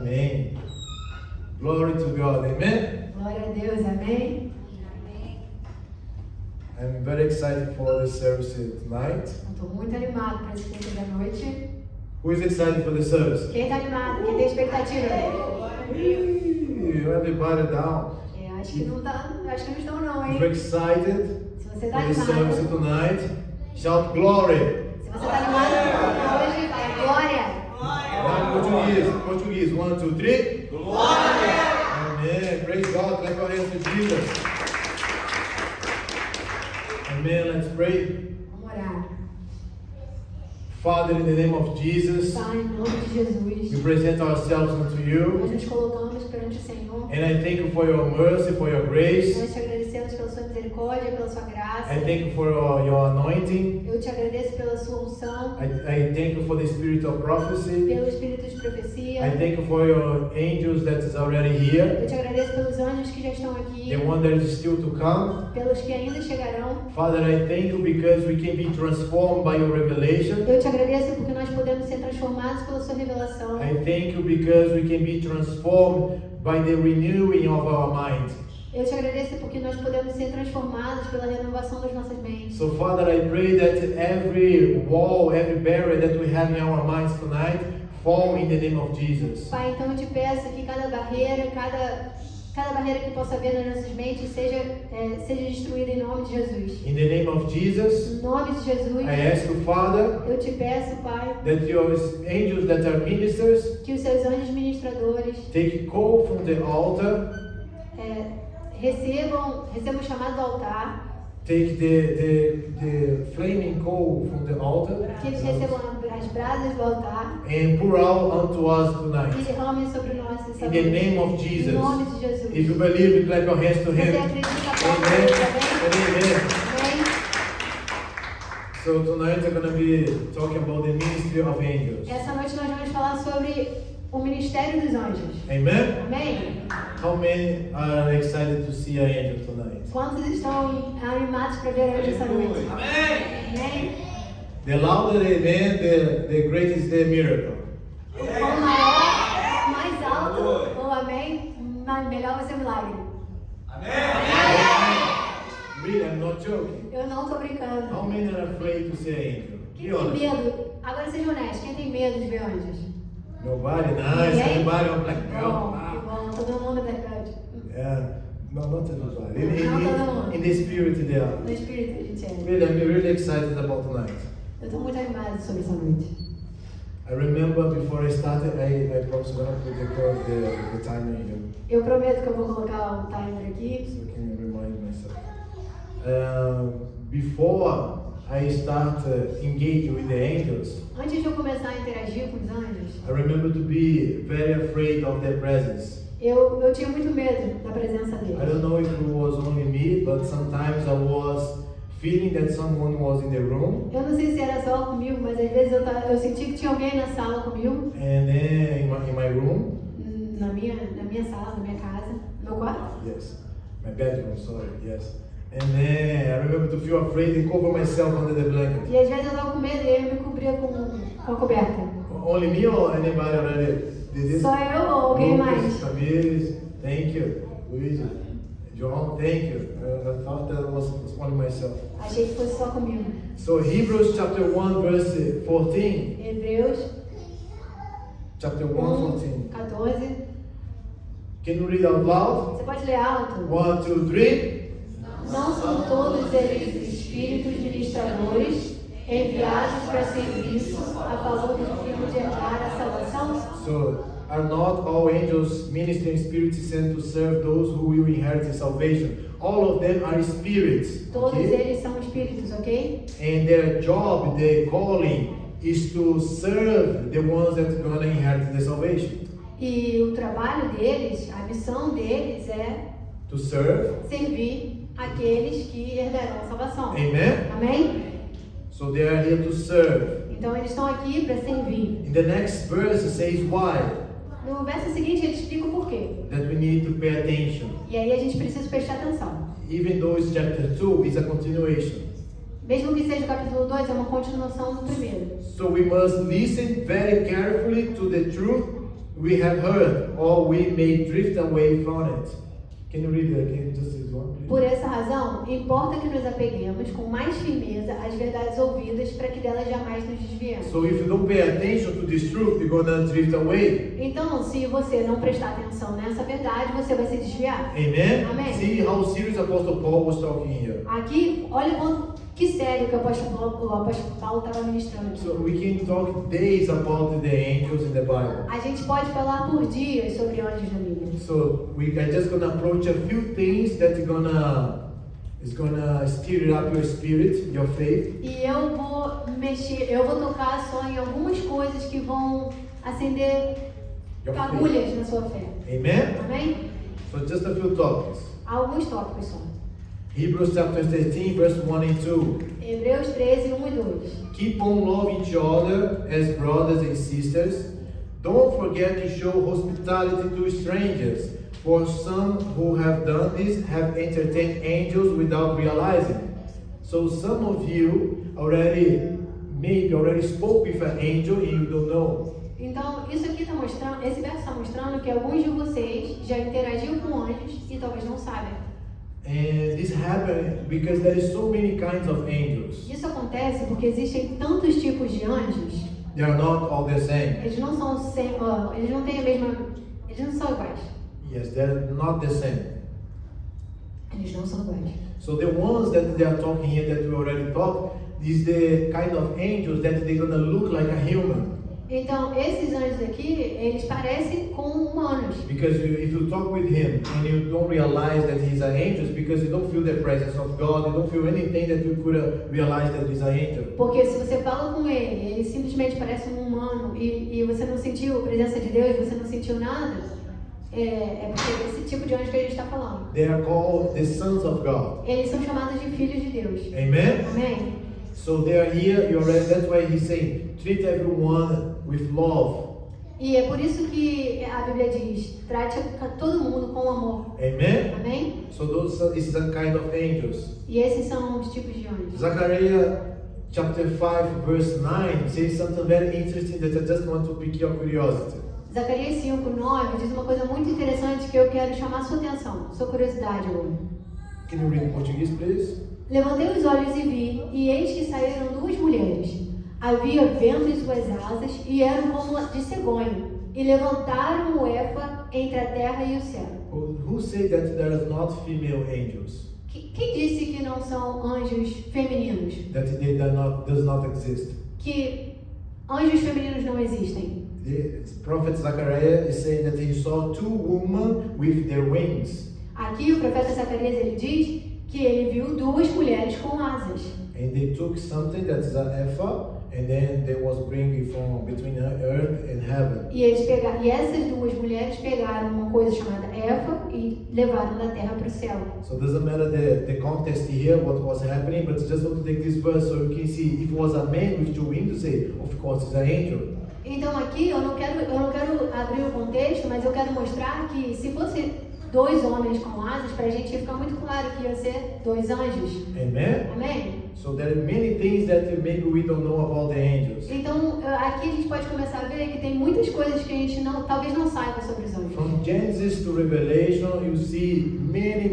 Amém. Glory to God. Amen. Glória a Deus, amém. I'm very excited for the service tonight. Estou muito animado para esse culto da noite. Who is excited for the service? Quem está animado? Quem tem expectativa? Everybody down. Acho que não estão não, If hein? you're excited Se você está for the service animado, tonight, shout glory. se você está animado para hoje, é glória. Portuguese. 1, 2, 3. Glória! Amen. Praise God. Clap your hands to Jesus. Amen. Let's pray. Vamos orar. Father, in the name of Jesus, Pai, em nome de Jesus, we present ourselves unto nós you. nos colocamos perante o Senhor. And I thank you for your mercy, for your grace. Nós te agradecemos pela sua misericórdia, pela sua graça. I thank you for your anointing. Eu te agradeço pela sua unção, I thank you for the spirit of prophecy. pelo espírito de profecia. I thank you for your angels that is already here. Eu te agradeço pelos anjos que já estão aqui, The one that is still to come. pelos que ainda chegarão. Father, I thank you because we can be transformed by your revelation. Eu te agradeço porque nós podemos ser transformados pela sua revelação. I thank you because we can be transformed by the renewing of our mind. Eu te agradeço porque nós podemos ser transformados pela renovação das nossas mentes. So Father, I pray that every wall, every barrier that we have in our minds tonight fall in the name of Jesus. Pai, então eu te peço que cada barreira que possa haver nas nossas mentes seja destruída em nome de Jesus. In the name of Jesus, Em nome de Jesus, I ask you, Father, eu te peço, Pai, that your angels that are ministers que os seus anjos ministradores take coal from the altar, recebam o chamado do altar, take the flaming coal from the altar, que eles recebam as brasas do altar and pour out unto us e tonight. derramem sobre nós essa In the noite. name of Em Jesus. nome de Jesus. If you believe, clap your hands to Você Him. acredita que Amen. também? Amen. Amém? So tonight we're going to be talking about the ministry of angels. Essa noite nós vamos falar sobre o ministério dos anjos. Amen. Amém? How many are excited to see an angel tonight? Quantos estão animados para ver anjos essa noite? Amém! Amém? The louder the amen, the greater is the miracle. Quanto maior, mais alto, ou amém, melhor vai ser o milagre. Really, I'm not joking. Eu não estou brincando. How many are afraid to see an angel? Quem Be tem honest. medo? Agora seja honesto, quem tem medo de ver anjos? Nobody? Nice. Ninguém? Everybody on black Que belt. bom, que bom, todo mundo é verdade. Yeah. No, not everybody. In the spirit they are. No espírito a gente é. Really, I'm really excited about tonight. Eu estou muito animado sobre essa noite. I remember before I started, I promised I'm going to put the timer here, Eu prometo que eu vou colocar o timer aqui. so I can remind myself. Before I start engaging with the angels, Antes de eu começar a interagir com os anjos, I remember to be very afraid of their presence. eu tinha muito medo da presença I deles. don't know if it was only me, but sometimes I was feeling that someone was in the room, Eu não sei se era só comigo, mas às vezes eu senti que tinha alguém na sala comigo, and then in my room, na minha sala, na minha casa, no meu quarto. yes, my bedroom, sorry, yes. And then I remember to feel afraid and cover myself under the blanket. E às vezes eu tava com medo e eu me cobria com a coberta. Only me or anybody already did this? Só eu ou alguém mais? Lucas, Tamires, thank you. Luigi, John, thank you. I thought that was only myself. Achei que fosse só comigo. So Hebrews chapter 1 verse 14. Hebreus Chapter 1, 14. 14. Can you read out loud? Você pode ler alto? 1, 2, 3. Não são todos eles espíritos ministradores enviados para serviço a favor dos filhos de herdar a salvação? So are not all angels ministering spirits sent to serve those who will inherit salvation? All of them are spirits. Todos Okay? eles são espíritos, ok? And their job, their calling, is to serve the ones that are going to inherit the salvation. E o trabalho deles, a missão deles é To serve. servir aqueles que herdarão a salvação. Amen? Amém? So they are here to serve. Então eles estão aqui para servir. In the next verse it says why. No verso seguinte ele explica o porquê. That we need to pay attention. E aí a gente precisa prestar atenção. Even though it's chapter 2, it's a continuation. Mesmo que seja o capítulo 2, é uma continuação do primeiro. So we must listen very carefully to the truth we have heard, or we may drift away from it. Can you read it again? Just this one, please. Por essa razão, importa que nos apeguemos com mais firmeza às verdades ouvidas para que delas jamais nos desviemos. So if you don't pay attention to this truth, you're gonna drift away. Então, se você não prestar atenção nessa verdade, você vai se desviar. Amen? Amen. See how serious Apostle Paul was talking here. Aqui, olha que sério que o apóstolo Paulo estava ministrando aqui. So we can talk days about the angels in the Bible. A gente pode falar por dias sobre anjos na Bíblia. So we are just gonna approach a few things that is gonna stir up your spirit, your faith. E eu vou tocar só em algumas coisas que vão acender Your fagulhas faith. na sua fé. Amen? Amém? So just a few topics. Alguns tópicos só. Hebrews chapter 13, verse 1 and 2. Hebreus 13, 1 e 2. Keep on loving each other as brothers and sisters. Don't forget to show hospitality to strangers, for some who have done this have entertained angels without realizing. So some of you maybe already spoke with an angel and you don't know. Então, isso aqui está mostrando, esse verso está mostrando que alguns de vocês já interagiram com anjos e talvez não sabem. And this happened because there is so many kinds of angels. Isso acontece porque existem tantos tipos de anjos. They are not all the same. Eles não são eles não têm a mesma, eles não são iguais. Yes, they're not the same. Eles não são iguais. So the ones that they are talking here that we already talked is the kind of angels that they're gonna look like a human. Então, esses anjos aqui, eles parecem com humanos. Because if you talk with him and you don't realize that he's an angel, it's because you don't feel the presence of God, you don't feel anything that you could realize that he's an angel. Porque se você fala com ele simplesmente parece um humano e você não sentiu a presença de Deus, você não sentiu nada, é porque é esse tipo de anjo que a gente está falando. They are called the sons of God. Eles são chamados de filhos de Deus. Amen? Amém? So they are here, that's why he's saying, treat everyone with love. E é por isso que a Bíblia diz, trate todo mundo com amor. Amen? Amém? So this is a kind of angels. E esses são os tipos de anjos. Zechariah chapter 5 verse 9 says something very interesting that I just want to pique your curiosity. Zacarias 5:9 diz uma coisa muito interessante que eu quero chamar sua atenção, sua curiosidade agora. Can you read in Portuguese, please? Levantei os olhos e vi, e eis que saíram duas mulheres. Havia vento em suas asas e eram como de cegonha, e levantaram o efa entre a terra e o céu. Who say that there are not female angels? Quem disse que não são anjos femininos? That they does not exist. Que anjos femininos não existem? The prophet Zechariah is saying that he saw two women with their wings. Aqui o profeta Zacarias ele diz que ele viu duas mulheres com asas. And they took something that's an ephah, and then they was bringing from between earth and heaven. E essas duas mulheres pegaram uma coisa chamada efa e levaram da terra para o céu. So it doesn't matter the context here, what was happening, but just want to take this verse so you can see if it was a man with two wings, you say, of course it's an angel. Então aqui eu não quero abrir o contexto, mas eu quero mostrar que se fosse dois homens com asas, para a gente ficar muito claro que ia ser dois anjos. Amen? Amém? So there are many things that maybe we don't know about the angels. Então aqui a gente pode começar a ver que tem muitas coisas que a gente talvez não saiba sobre os anjos. From Genesis to Revelation, you see many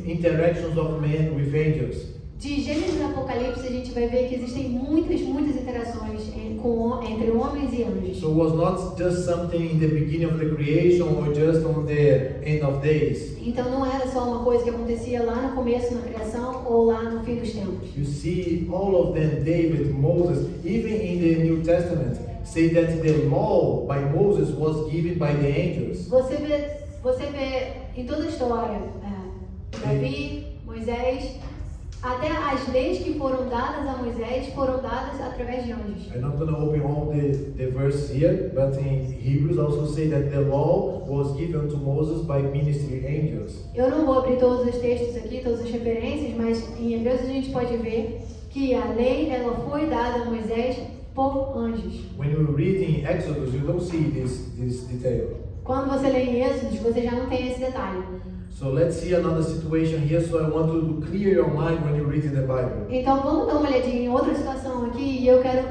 interactions of men with angels. De Gênesis a Apocalipse a gente vai ver que existem muitas interações entre homens e anjos. So it was not just something in the beginning of the creation or just on the end of days. Então não era só uma coisa que acontecia lá no começo na criação ou lá no fim dos tempos. You see all of them, David, Moses, even in the New Testament, say that the law by Moses was given by the angels. Você vê em toda a história, Davi, Moisés, até as leis que foram dadas a Moisés foram dadas através de anjos. I'm not going to open all the verse here, but in Hebrews also say that the law was given to Moses by ministry angels. Eu não vou abrir todos os textos aqui, todas as referências, mas em Hebreus a gente pode ver que a lei ela foi dada a Moisés por anjos. When you read in Exodus, you don't see this detail. Quando você lê em Êxodo, você já não tem esse detalhe. So let's see another situation here. So I want to clear your mind when you read in the Bible. Então vamos dar uma olhadinha em outra situação aqui e eu quero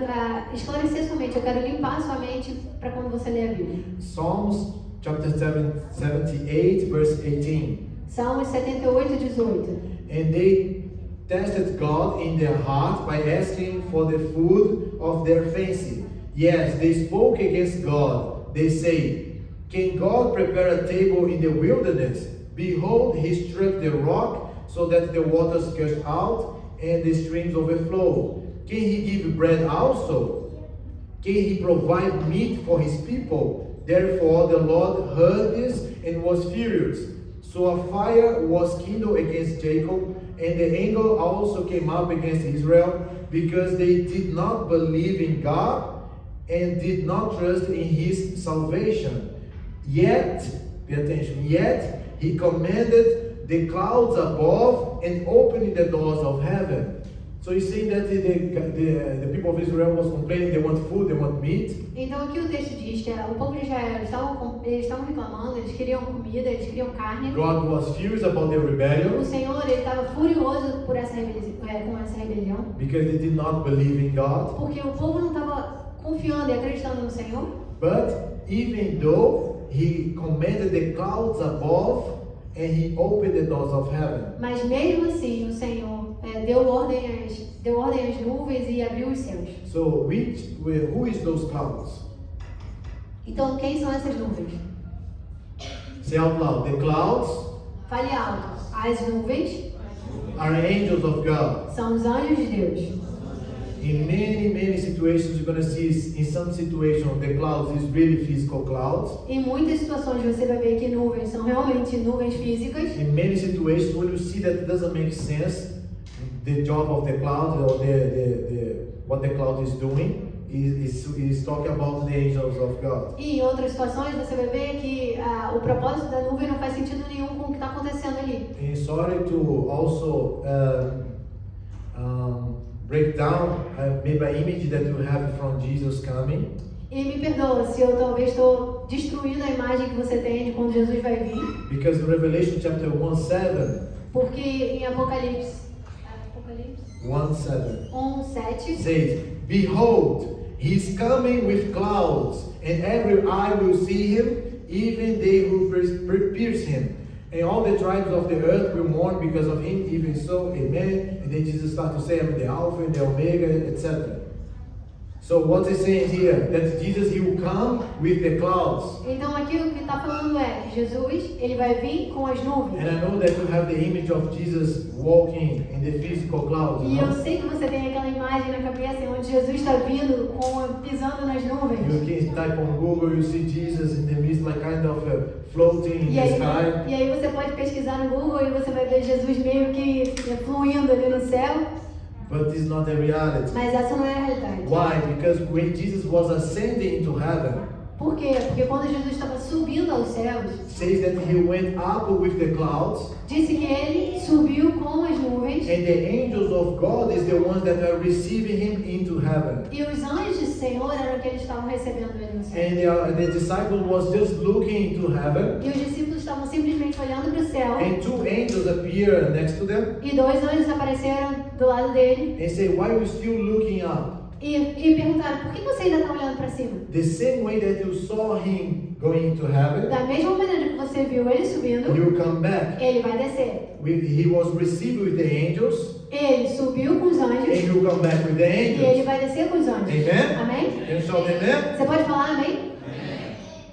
esclarecer sua mente, eu quero limpar sua mente para quando você lê a Bíblia. Psalms chapter 78, verse 18. Salmos 78, 18. And they tested God in their heart by asking for the food of their fancy. Yes, they spoke against God. They say, can God prepare a table in the wilderness? Behold, he struck the rock so that the waters gushed out and the streams overflow. Can he give bread also? Can he provide meat for his people? Therefore the Lord heard this and was furious. So a fire was kindled against Jacob, and the anger also came up against Israel, because they did not believe in God and did not trust in his salvation. Yet, pay attention, yet he commanded the clouds above and opened the doors of heaven. So he's saying that the people of Israel was complaining, they want food, they want meat. Então aqui o texto diz que o povo de Israel eles estavam reclamando, eles queriam comida, eles queriam carne. God was furious about their rebellion. O Senhor ele estava furioso por essa com essa rebelião. Because they did not believe in God. Porque o povo não estava confiando e acreditando no Senhor. But even though he commanded the clouds above and he opened the doors of heaven. Mas mesmo assim o Senhor deu ordem às nuvens e abriu os céus. So who is those clouds? Então quem são essas nuvens? Say out loud. The clouds Fale alto. As nuvens are angels of God. são os anjos de Deus. In many situations, you're going to see in some situations the clouds is really physical clouds. Em muitas situações você vai ver que nuvens são realmente nuvens físicas. In many situations, when you see that it doesn't make sense, the job of the cloud or what the cloud is doing is talking about the angels of God. E em outras situações você vai ver que o propósito da nuvem não faz sentido nenhum com o que está acontecendo ali. And sorry to also break down maybe an image that you have from Jesus coming. E me perdoa se eu talvez estou destruindo a imagem que você tem de quando Jesus vai vir. Because in Revelation chapter 1:7, Porque em Apocalipse 1:7 1:7 says, behold, he's coming with clouds, and every eye will see him, even they who pierce him. And all the tribes of the earth will mourn because of him, even so, amen. And then Jesus starts to say, I'm the Alpha and the Omega, etc. So what is saying here? That Jesus, he will come with the clouds. Então aqui o que está falando é que Jesus ele vai vir com as nuvens. And I know that you have the image of Jesus walking in the physical clouds. E eu sei que você tem aquela imagem na cabeça onde Jesus está vindo pisando nas nuvens. You can type on Google, you see Jesus in the midst, like kind of floating in E the sky. aí você pode pesquisar no Google e você vai ver Jesus meio que fluindo ali no céu. But this is not the reality. Mas essa não é a realidade. Why? Because when Jesus was ascending into heaven, Por quê? Porque quando Jesus estava subindo aos céus, it says that he went up with the clouds, disse que ele subiu com as nuvens and the angels of God is the ones that are receiving him into heaven. e os anjos do Senhor eram que eles estavam recebendo ele no céu. And the disciple was just looking into heaven, E os discípulos estavam simplesmente olhando para o céu and two angels appear next to them e dois anjos apareceram do lado dele and say, why are you still looking up? e perguntaram, por que você ainda está olhando para cima? The same way that you saw him going into heaven, Da mesma maneira que você viu ele subindo, he will come back. ele vai descer. He was received with the angels, Ele subiu com os and anjos he will come back with the e ele angels. vai descer com os anjos. Amen? Amém? Can you shout amen? Você pode falar amém?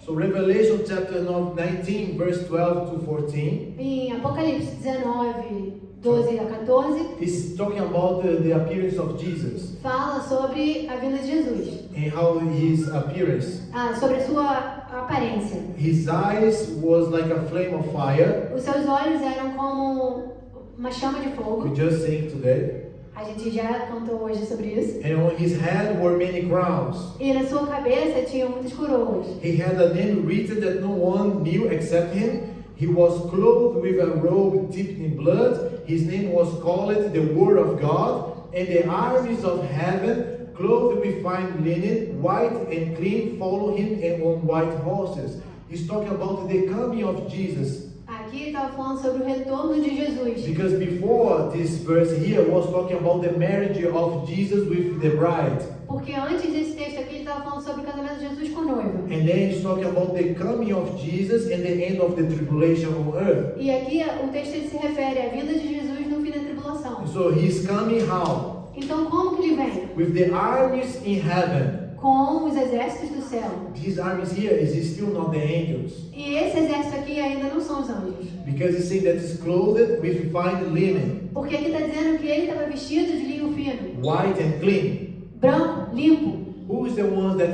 So Revelation chapter 19, verse 12 to 14, Em Apocalipse 19, 12 a 14, is talking about the appearance of Jesus fala sobre a vinda de Jesus, and how his appearance. sobre a sua aparência. His eyes was like a flame of fire. Os seus olhos eram como uma chama de We fogo. just sang today. A gente já cantou hoje sobre isso. And on his head were many crowns. E na sua cabeça tinha muitas coroas. He had a name written that no one knew except him. He was clothed with a robe dipped in blood. His name was called the Word of God. And the armies of heaven, clothed with fine linen, white and clean, follow him and on white horses. He's talking about the coming of Jesus. Aqui ele estava falando sobre o retorno de Jesus. Because before this verse here was talking about the marriage of Jesus with the bride. Porque antes desse texto aqui ele estava falando sobre o casamento de Jesus com a noiva. And then he's talking about the coming of Jesus and the end of the tribulation on earth. E aqui o texto ele se refere à vinda de Jesus no fim da tribulação. So he's coming how? Então como que ele vem? With the armies in heaven. Com os exércitos do céu. These armies here is still not the angels. E esse exército aqui ainda não são os anjos. Because it's saying that he's clothed with fine linen, Porque aqui está dizendo que ele estava vestido de linho fino, white and clean. branco, limpo. Who is the one that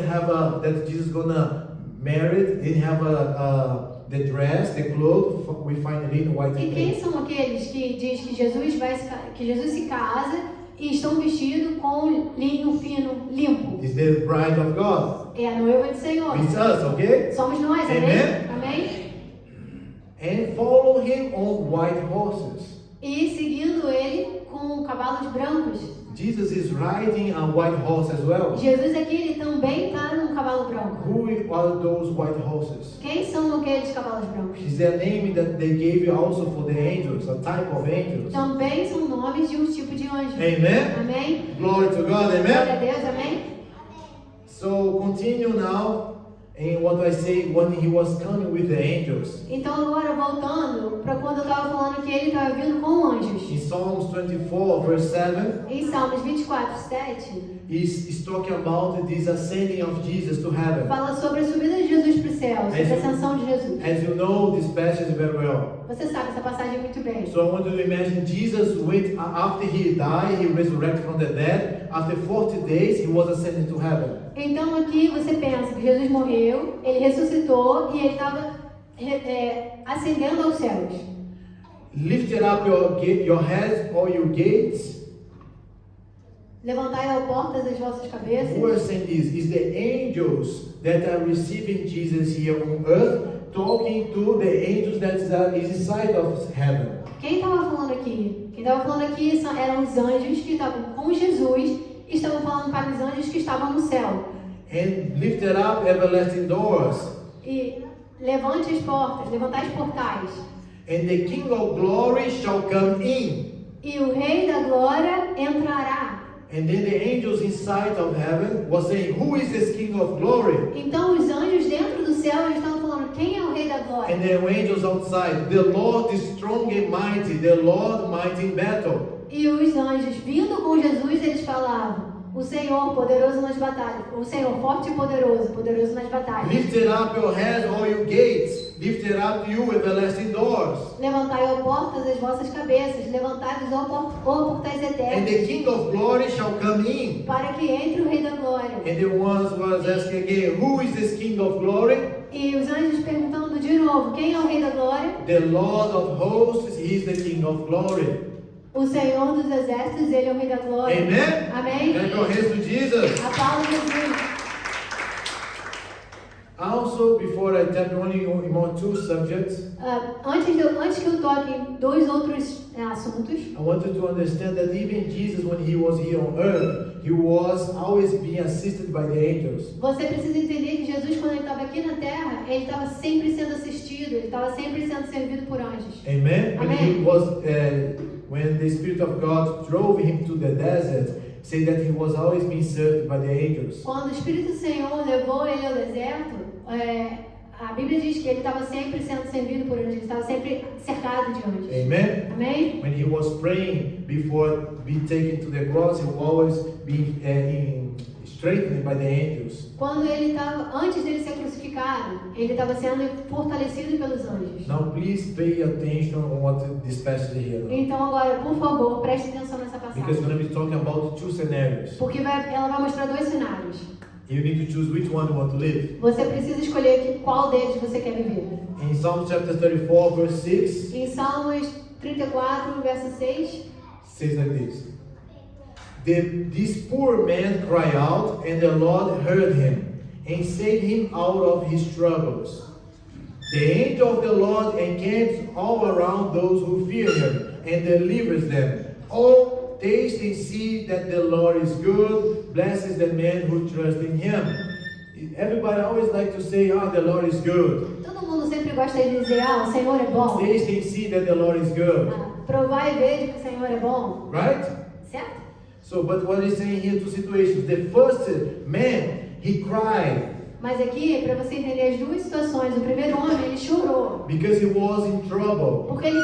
that Jesus gonna marry and have the dress, the clothes with fine linen, white E and quem clean? são aqueles que diz que Jesus se casa e estão vestidos com linho fino, limpo? Is the bride of God. É a noiva do Senhor. It's us, okay? Somos nós, amém? Amen. Amém? And follow him on white horses. E seguindo ele com cavalos brancos. Jesus is riding a white horse as well. Jesus aqui ele também está num cavalo branco. Who are those white horses? Quem são aqueles cavalos brancos? Is there a name that they gave also for the angels, a type of angels? Também são nomes de um tipo de anjo. Amen. Amém? Glory to God, Glória a amen. Deus, amém? So continue now in what I say when he was coming with the angels. Então agora voltando para quando eu estava falando que ele estava vindo com anjos. In Psalms 24 verse 7, Em Salmos 24, 7, he's talking about this ascending of Jesus to heaven. fala sobre a subida de Jesus para o céu, sobre a ascensão de Jesus. As you know this passage very well. Você sabe essa passagem muito bem. So I want you to imagine Jesus went after he died, he resurrected from the dead. After 40 days, he was ascending to heaven. Então aqui você pensa que Jesus morreu, ele ressuscitou e ele estava ascendendo aos céus. Lift up your heads, all you gates. Levantai, ó portas, as vossas cabeças. Who are saying this? Is the angels that are receiving Jesus here on earth talking to the angels that are inside of heaven. Quem estava falando aqui? Quem estava falando aqui eram os anjos que estavam com Jesus e estavam falando para os anjos que estavam no céu. And lifted up everlasting doors. E levante as portas, levantai os portais. And the King of glory shall come in. E o Rei da Glória entrará. And then the angels inside of heaven was saying, who is this King of glory? Então os anjos dentro do céu eles estavam falando, quem é o Rei da Glória? And the angels outside, the Lord is strong and mighty, the Lord mighty in battle. E os anjos vindo com Jesus, eles falavam, o Senhor poderoso nas batalhas, o Senhor forte e poderoso, poderoso nas batalhas. Lifted up your heads, all you gates, lifted up you everlasting doors. Levantai, ó portas, as vossas cabeças, levantai-vos, ó portais And eternos, the King of glory shall come in. para que entre o Rei da Glória. And the ones was asking again, who is this King of glory? E os anjos perguntando de novo, quem é o Rei da Glória? The Lord of hosts, he is the King of glory. O Senhor dos Exércitos, ele é o Rei da Glória. Amen? Amém? Clap your hands to Jesus. Aplauda Jesus. Also, before I tap on more two subjects, Antes que eu toque em dois outros assuntos, I want you to understand that even Jesus, when he was here on earth, he was always being assisted by the angels. você precisa entender que Jesus, quando ele estava aqui na Terra, ele estava sempre sendo assistido, ele estava sempre sendo servido por anjos. Amen? When Amen. he was, when the Spirit of God drove him to the desert, say that he was always being served by the angels. Quando o Espírito do Senhor levou ele ao deserto, a Bíblia diz que ele estava sempre sendo servido por anjos, ele estava sempre cercado de anjos. Amen? Amém? When he was praying before being taken to the cross, he was always being strengthened by the angels. Quando ele estava, antes dele ser crucificado, ele estava sendo fortalecido pelos anjos. Now please pay attention on what this passage here. Então agora, por favor, preste atenção nessa Because passagem. we're going to be talking about two scenarios. Porque ela vai mostrar dois cenários. You need to choose which one you want to live. Você precisa escolher aqui qual deles você quer viver. In Psalm chapter 34, verse 6, Em Salmos 34, verso 6, says like this. This poor man cried out, and the Lord heard him, and saved him out of his troubles. The angel of the Lord encamps all around those who fear him, and delivers them. Oh, taste and see that the Lord is good. Blessed is the man who trusts in him. Everybody always like to say, the Lord is good. todo mundo sempre gosta de dizer, o Senhor é bom. Taste and see that the Lord is good. Provar e ver que o Senhor é bom. Right? Certo? So, but what is saying here, two situations. The first man, he cried Mas aqui, para você entender as duas situações, o primeiro homem, ele chorou. because he was in trouble. Porque ele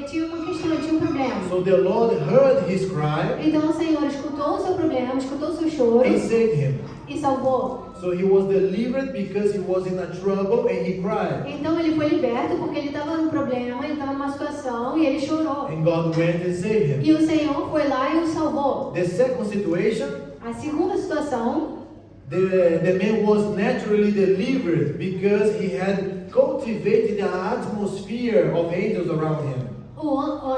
tinha uma questão, ele tinha um problema. So the Lord heard his cry Então o Senhor escutou o seu problema, escutou o seu choro and saved him. e salvou. So he was delivered because he was in a trouble and he cried. Então ele foi liberto porque ele estava num problema, ele estava numa situação e ele chorou. And God went and saved him. E o Senhor foi lá e o salvou. The second situation, A segunda situação, the man was naturally delivered because he had cultivated the atmosphere of angels around him.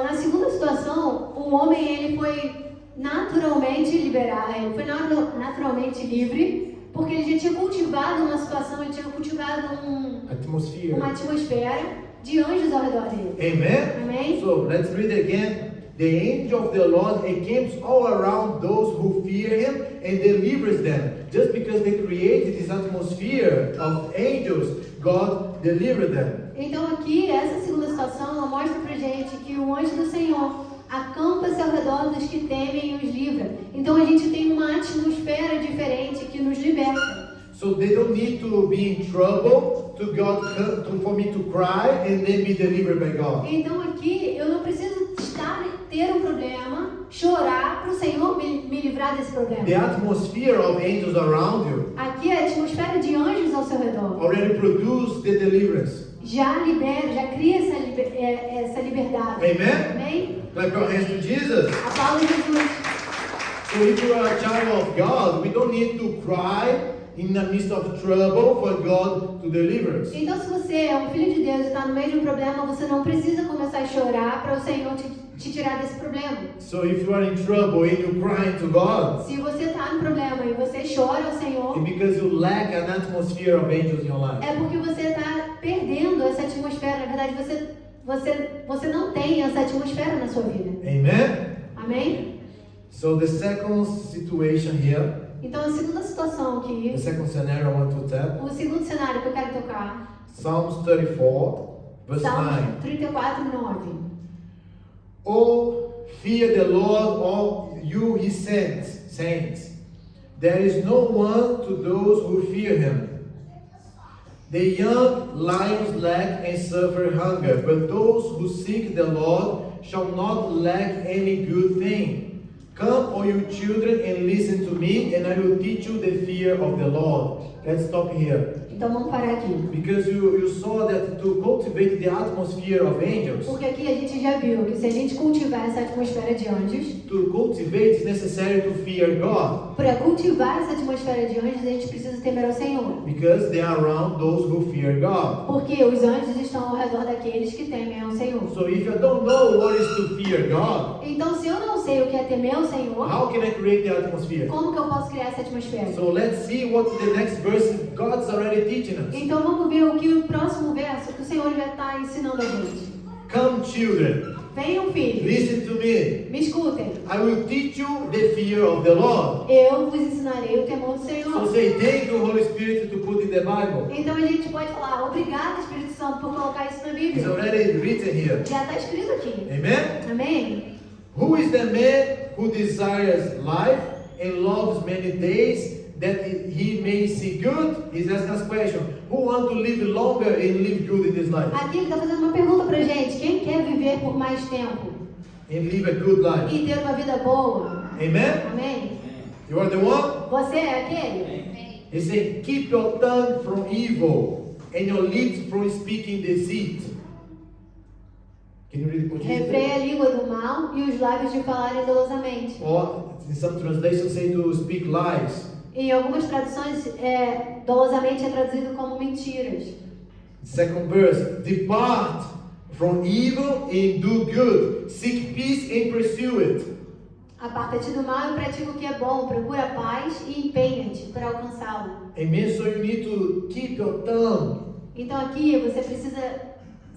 na segunda situação, o homem ele foi naturalmente liberado, ele foi naturalmente livre, porque ele já tinha cultivado uma situação, ele tinha cultivado Atmosphere. uma atmosfera de anjos ao redor dele. Amen? Amém? So let's read again. The angel of the Lord encamps all around those who fear him and delivers them. Just because they created this atmosphere of angels, God delivered them. Então aqui, essa segunda situação, ela mostra pra gente que o anjo do Senhor acampa-se ao redor dos que temem e os livra. Então a gente tem uma atmosfera diferente que nos liberta. So they don't need to be in trouble for me to cry and then be delivered by God. Então aqui, eu não preciso ter um problema, chorar para o Senhor me livrar desse problema. The atmosphere of angels around you Aqui a atmosfera de anjos ao seu redor already produced the deliverance. já libera, já cria essa liberdade. Amen? Amém? Clap your hands to Jesus. Aplauda Jesus. So if you are a child of God, we don't need to cry in the midst of trouble for God to deliver us. Então, se você é um filho de Deus e está no meio de um problema, você não precisa começar a chorar para o Senhor te tirar desse problema. So if you are in trouble and you're crying to God, Se você está no problema e você chora ao Senhor, it's because you lack an atmosphere of angels in your life. é porque você está perdendo essa atmosfera. Na verdade, você não tem essa atmosfera na sua vida. Amen? Amém? So the second situation here, Então, a segunda situação aqui, the second scenario I want to tap, o segundo cenário que eu quero tocar, Psalms 34, verse 9. Salmo 34, 9. Oh, fear the Lord, all you his saints. There is no one to those who fear him. The young lions lack and suffer hunger, but those who seek the Lord shall not lack any good thing. Come, all you children, and listen to me, and I will teach you the fear of the Lord. Let's stop here. Então vamos parar aqui. Because you saw that to cultivate the atmosphere of angels, Porque aqui a gente já viu que se a gente cultivar essa atmosfera de anjos, to cultivate it's necessary to fear God. para cultivar essa atmosfera de anjos, a gente precisa temer ao Senhor. Because they are around those who fear God. Porque os anjos estão ao redor daqueles que temem ao Senhor. So if I don't know what is to fear God, Então, se eu não sei o que é temer ao Senhor, how can I create the atmosphere? como que eu posso criar essa atmosfera? So let's see what the next verse God's already teaching us. Então vamos ver o que o próximo verso que o Senhor já está ensinando a gente. Come, children, Venham, filhos, listen to me. me escutem. I will teach you the fear of the Lord. Eu vos ensinarei o temor do So Senhor. say, thank you, Holy Spirit, to put in the Bible. Então a gente pode falar, obrigado, Espírito Santo, por colocar isso na It's Bíblia. already written here. Já está escrito aqui. Amen? Amém? Who is the man who desires life and loves many days that he may see good? He's asking us a question. Who wants to live longer and live good in this life? Aqui ele está fazendo uma pergunta pra gente. Quem quer viver por mais tempo And live a good life. e ter uma vida boa? Amen? Amém? You are the one? Você é aquele? He said, keep your tongue from evil and your lips from speaking deceit. Can you read it? Refreia a língua do mal e os lábios de falarem dolosamente. Or in some translations say to speak lies. Em algumas traduções, dolosamente é traduzido como mentiras. Second verse, depart from evil and do good. Seek peace and pursue it. Aparta-te do mal e pratica o que é bom, procura a paz e empenha-te para alcançá-lo. Amen. So you need to keep your tongue Então aqui você precisa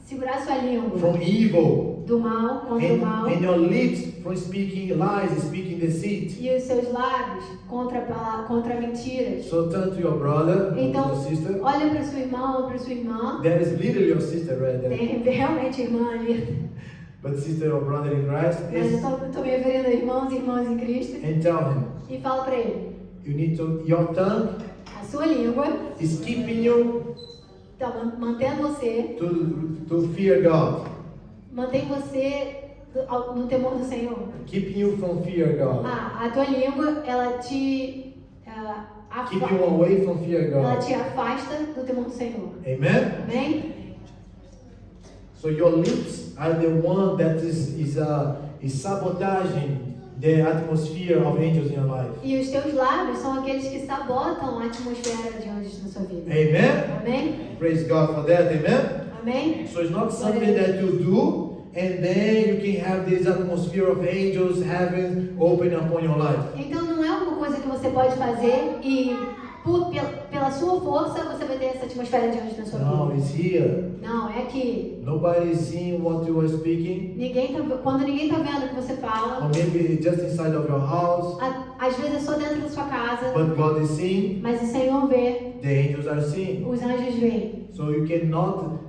segurar sua língua from evil do mal, contra o mal, and your lips from speaking lies and speaking deceit. e os seus lábios contra mentiras. So turn to your brother, Então, your sister. olha para sua irmã ou para sua irmã. There is literally your sister right there. Tem realmente irmã ali. But sister or brother in Christ Mas eu is, estou me referindo a irmãos e irmãs em Cristo. and tell him, E fala para ele. you need to, your tongue sua língua is keeping you está mantendo você, to fear God. mantém você no temor do Senhor. Keeping you from fear God. A tua língua, ela te Keep you away from fear ela God. te afasta do temor do Senhor. Amen? Amém? So your lips are the one that is sabotaging the atmosphere of angels in your life. E os teus lábios são aqueles que sabotam a atmosfera de anjos na sua vida. Amen? Amém? Praise God for that. Amen? Amém? So it's not something that you do and then you can have this atmosphere of angels, heaven open upon your life. Então não é uma coisa que você pode fazer e pela sua força você vai ter essa atmosfera de anjos na sua No, vida. it's here. Não, é aqui. Nobody is seeing what you are speaking. Quando ninguém tá vendo o que você Or fala, maybe just inside of your house. às vezes é só dentro da sua casa, But God is seeing. mas o Senhor vê, The angels are seeing. os anjos veem. So you cannot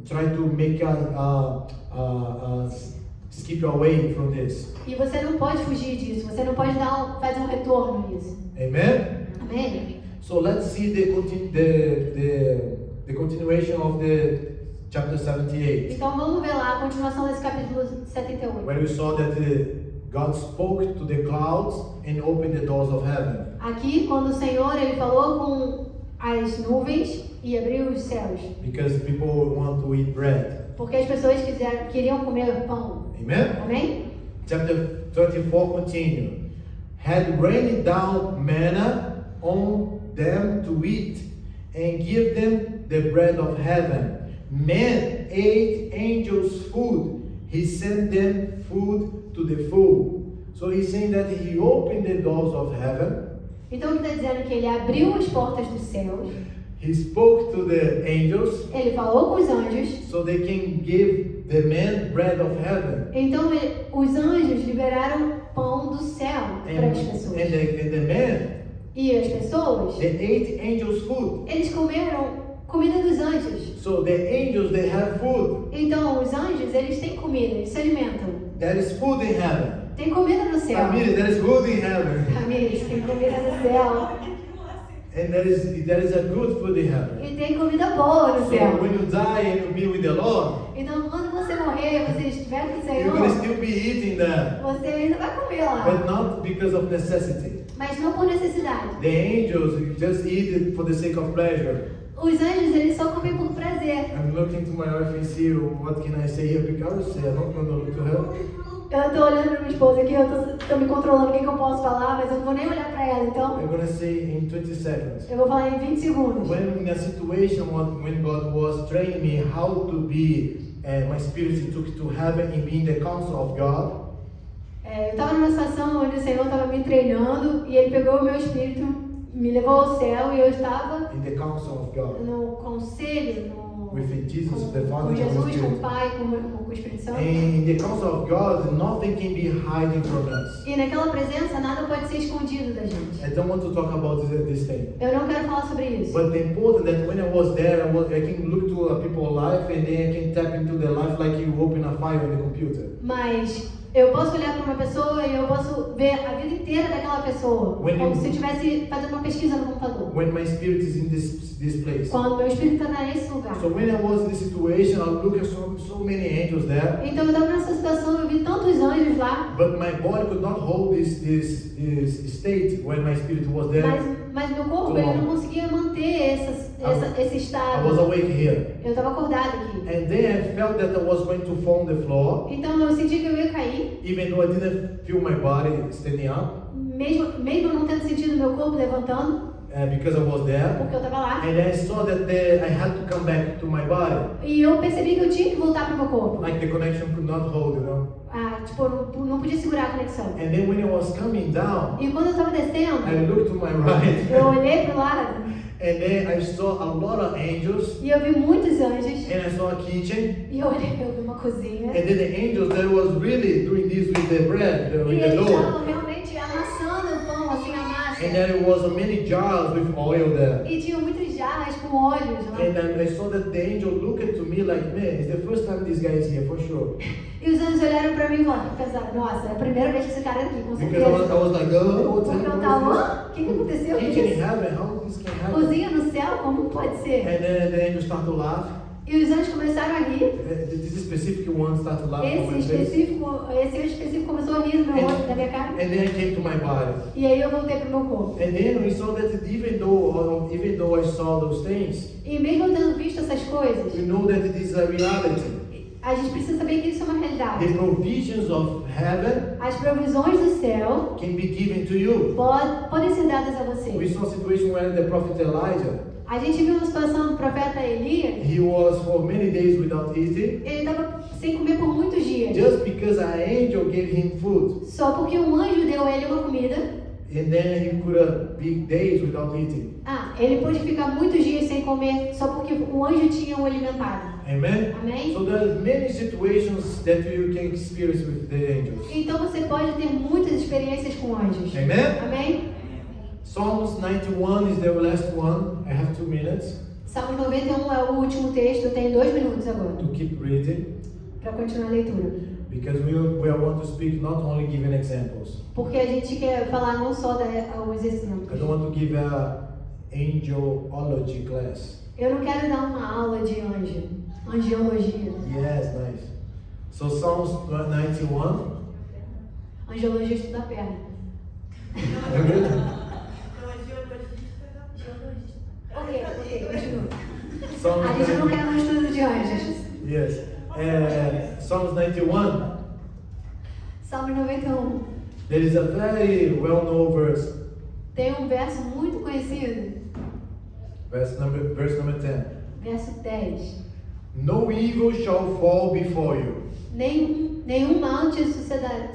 try to make skip away from this. E você não pode fugir disso, você não pode fazer um retorno nisso. Amen. Amém? So let's see the continuation of the chapter 78, Então vamos ver lá a continuação desse capítulo 78. where we saw that God spoke to the clouds and opened the doors of heaven. Aqui, quando o Senhor ele falou com as nuvens e abriu os céus, Because people want to eat bread. porque as pessoas queriam comer pão. Amen. Amém? Chapter 34 continue. Had rained down manna on them to eat, and give them the bread of heaven. Men ate angels' food. He sent them food to the full. So he's saying that he opened the doors of heaven. Então ele está dizendo que ele abriu as portas dos céus, He spoke to the angels ele falou com os anjos, so they can give the men bread of heaven. então os anjos liberaram pão do céu para as pessoas. And the men, E as pessoas, they ate angels' food. eles comeram comida dos anjos. So the angels, they have food. Então os anjos, eles têm comida, eles se alimentam. There is food in heaven. Tem comida no céu. Family, there is food in heaven. Amigos, tem comida no céu. And there is a good food in heaven. E tem comida boa no So céu. when you die and you be with the Lord, Então quando você morrer, você estiver com o you're going to Senhor, still be eating there. você ainda vai comer lá. But not because of necessity. Mas não por necessidade. The angels just eat it for the sake of pleasure. Os anjos, eles só comem por prazer. I'm looking to my wife and see what can I say here because I'm not going to look to her. Eu tô olhando pra minha esposa aqui, eu tô me controlando o que eu posso falar, mas eu não vou nem olhar pra ela, então I'm going to say in 20 seconds. eu vou falar em 20 segundos. When in a situation when God was training me how to be, my spirit took to heaven and be in the counsel of God. Eu estava numa situação onde o Senhor estava me treinando e Ele pegou o meu espírito, me levou ao céu e eu estava In the counsel of God. no conselho, With Jesus, the com Father, and the Holy Jesus, com o Spirit. Pai, com o Espírito Santo. And in the counsel of God, nothing can be hiding from us. E naquela presença nada pode ser escondido da gente. I don't want to talk about this thing. Eu não quero falar sobre isso. But the important that when I was there, I can look to a people's life and then I can tap into their life like you open a file on the computer. Mas eu posso olhar para uma pessoa e eu posso ver a vida inteira daquela pessoa, When como you- se eu estivesse fazendo uma pesquisa no computador. When my spirit is in this place. Quando meu espírito está nesse lugar. So when I was in this situation, I look at so many angels there. Então eu estava nessa situação, eu vi tantos anjos lá, But my body could not hold this state when my spirit was there. mas meu corpo ele não conseguia manter esse I estado. was awake here. Eu estava acordada aqui. And then I felt that I was going to fall on the floor, Então eu senti que eu ia cair, even though I didn't feel my body standing up, mesmo não tendo sentido meu corpo levantando, because I was there. porque eu estava lá. And I saw that I had to come back to my body. E eu percebi que eu tinha que voltar pro meu corpo. Like the connection could not hold, you know. Tipo, não podia segurar a conexão. And then when I was coming down, E quando eu estava descendo, I looked to my right. eu olhei pro lado And then I saw a lot of angels. e eu vi muitos anjos. And I saw a kitchen. E eu vi uma cozinha. And then the angels that was really doing this with the bread, E with the eles dough. estavam realmente amassando o pão, assim, a massa. And there was many jars with oil there. E tinha muitos celestiais com olhos lá. And I saw that the angel looked to me like, man, it's the first time this guy is here, for sure. E os anjos olharam pra mim e pensaram, nossa, é a primeira vez que esse cara é aqui, com Because I certeza. was like, oh, what's Porque eu happening? tava, o que aconteceu? Kitchen in heaven, how this can happen? Cozinha no céu, como pode ser? And then the angel started to laugh. E os anjos começaram a rir. This specific one started to laugh on Esse my face. específico começou a rir no meu olho, da minha cara. And then I came to my body. E aí eu voltei pro meu corpo. And then we saw that even though I saw those things, E mesmo eu tendo visto essas coisas, we know that it is a reality. a gente precisa saber que isso é uma realidade. The provisions of heaven As provisões do céu can be given to you. podem ser dadas a We você. saw a situation where the prophet Elijah, A gente viu uma situação do profeta Elias. he was for many days without eating, Ele estava sem comer por muitos dias. just because an angel gave him food. Só porque um anjo deu a ele uma comida. And then he could be days without eating. Ele pôde ficar muitos dias sem comer só porque o anjo tinha o alimentado. Amen? Amém? So there are many situations that you can experience with the angels. Então você pode ter muitas experiências com anjos. Amen? Amém? Psalms 91 is the last one. I have 2 minutes Salmo 91 é o último texto. Eu tenho 2 minutos agora to keep reading para continuar a leitura. because we want to speak not only giving examples. Porque a gente quer falar não só os I exemplos. don't want to give a angelology class. Eu não quero dar uma aula de angiologia. Yes, nice. So Psalms 91. Angiologia estuda a perna. Ok, continua. Psalms A gente não 91. quer um estudo de anjos. Yes. Psalms 91. Salmo 91. There is a very well-known verse. Tem um verso muito conhecido. Verse number 10. Verso 10. No evil shall fall before you. Nenhum mal te sucederá.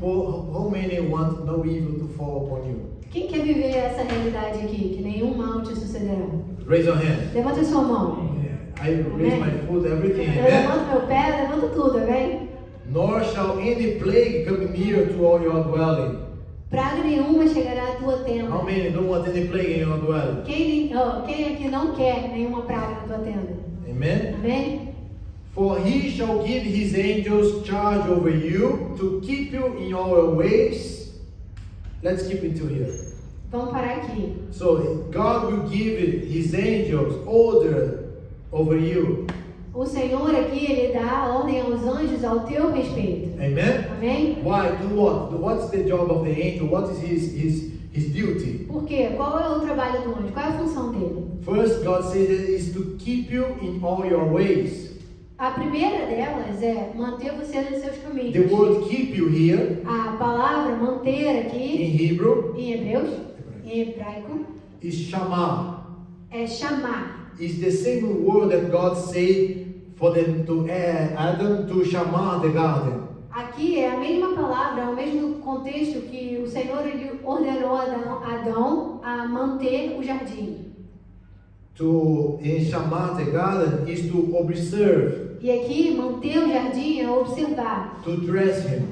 How many want no evil to fall upon you? Quem quer viver essa realidade aqui? Que nenhum mal te sucederá. Raise your hand. Levanta sua mão. I raise my foot, everything. Eu Amen. levanto meu pé, eu levanto tudo, amém? Nor shall any plague come near to all your dwelling. Praga nenhuma chegará à tua How tenda. many don't want any plague in your dwelling? Quem aqui não quer nenhuma praga na tua tenda? Amen. Amém? For he shall give his angels charge over you to keep you in all your ways. Let's keep into here. Vamos parar aqui. So God will give his angels order over you. O Senhor aqui, Ele dá ordem aos anjos ao teu respeito. Amen. Amém? Why? Do what? What's the job of the angel? What is his duty? Por quê? Qual é o trabalho do anjo? Qual é a função dele? First, God says it is to keep you in all your ways. A primeira delas é manter você nos seus caminhos. The word keep you here A palavra manter aqui, in Hebrew em hebreus, em hebraico, is shamar. é chamar. It's the same word that God said for them to Adam to shamar the garden. Aqui é a mesma palavra, é o mesmo contexto que o Senhor ele ordenou a Adão a manter o jardim. To shamar the garden is to observe, E aqui, manter o jardim é observar, to dress him,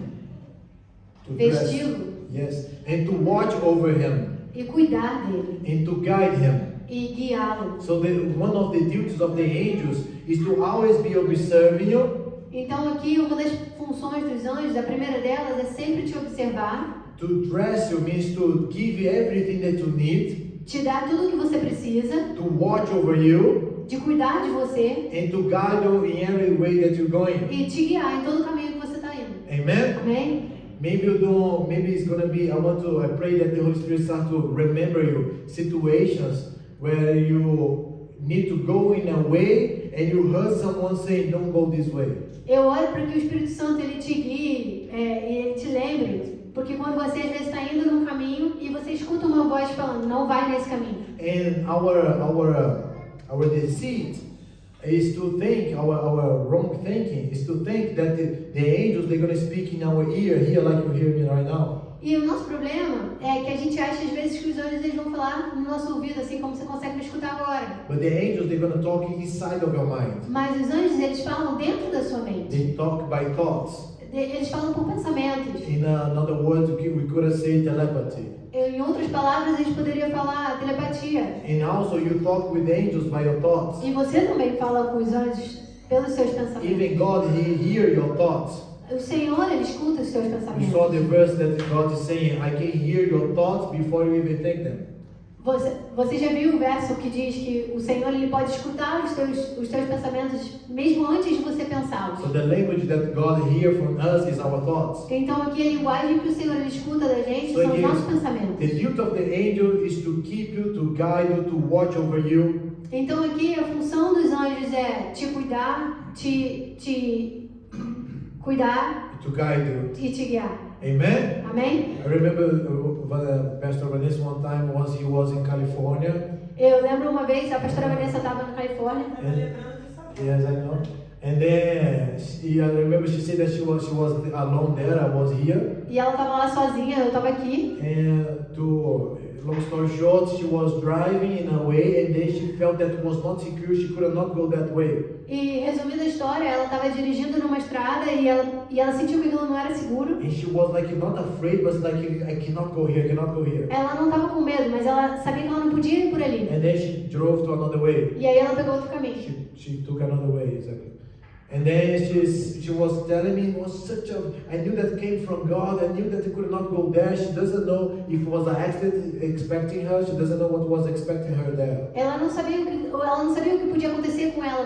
to dress, vesti-lo yes, and to watch over him, e cuidar dele and to guide him. e guiá-lo. So one of the duties of the angels is to always be observing you, Então aqui, uma das funções dos anjos, a primeira delas é sempre te observar, to dress you means to give you everything that you need, te dar tudo o que você precisa, to watch over you, de cuidar de você and to guide you in every way that you're going. e te guiar em todo o caminho que você está indo. Amen? Amém? Maybe you don't, maybe it's gonna be, I pray that the Holy Spirit start to remember you situations where you need to go in a way and you heard someone say, don't go this way. Eu oro para que o Espírito Santo ele te guie e ele te lembre, porque quando você às vezes está indo num caminho e você escuta uma voz falando, não vai nesse caminho. And our deceit is to think, our wrong thinking is to think that the angels, they're going to speak in our ear here like you hear me right now. E o nosso problema é que a gente acha às vezes que os anjos eles vão falar no nosso ouvido, assim como você consegue me escutar agora. But the angels, they're going to talk inside of your mind. Mas os anjos eles falam dentro da sua mente. They talk by thoughts. eles falam por pensamentos. In another words, we could say telepathy. Em outras palavras, eles poderiam falar telepatia. And also you talk with angels by your thoughts. E você também fala com os anjos pelos seus pensamentos. Even God, He hears your thoughts. O Senhor, Ele escuta os seus You pensamentos. saw the verse that God is saying, I can hear your thoughts before you even think them. Você já viu o verso que diz que o Senhor ele pode escutar os teus pensamentos mesmo antes de você pensá-los? So the language that God hears from us is our thoughts. Então aqui a linguagem que o Senhor ele escuta da gente So são os again, nossos pensamentos. the duty of the angel is to keep you, to guide you, to watch over you. Então aqui a função dos anjos é te cuidar, te cuidar To guide you. e te guiar. Amen? Amém? I remember Pastor Vanessa one time he was in California. Eu lembro uma vez, a pastora Vanessa estava na Califórnia. Yes, I know. And then I remember she said that she was alone there. I was here. E ela estava lá sozinha, eu estava aqui. And to long story short, she was driving in a way, and then she felt that it was not secure. She could not go that way. E resumindo a história, ela estava dirigindo numa estrada e ela sentiu que aquilo não era seguro. And she was like not afraid, but like I cannot go here. I cannot go here. Ela não estava com medo, mas ela sabia que ela não podia ir por ali. And then she drove to another way. E aí ela pegou outro caminho. She took another way, exactly. And then she was telling me it was such a, I knew that came from God. I knew that I could not go there. She doesn't know if it was an accident expecting her. She doesn't know what was expecting her there. Ela não sabia o que podia acontecer com ela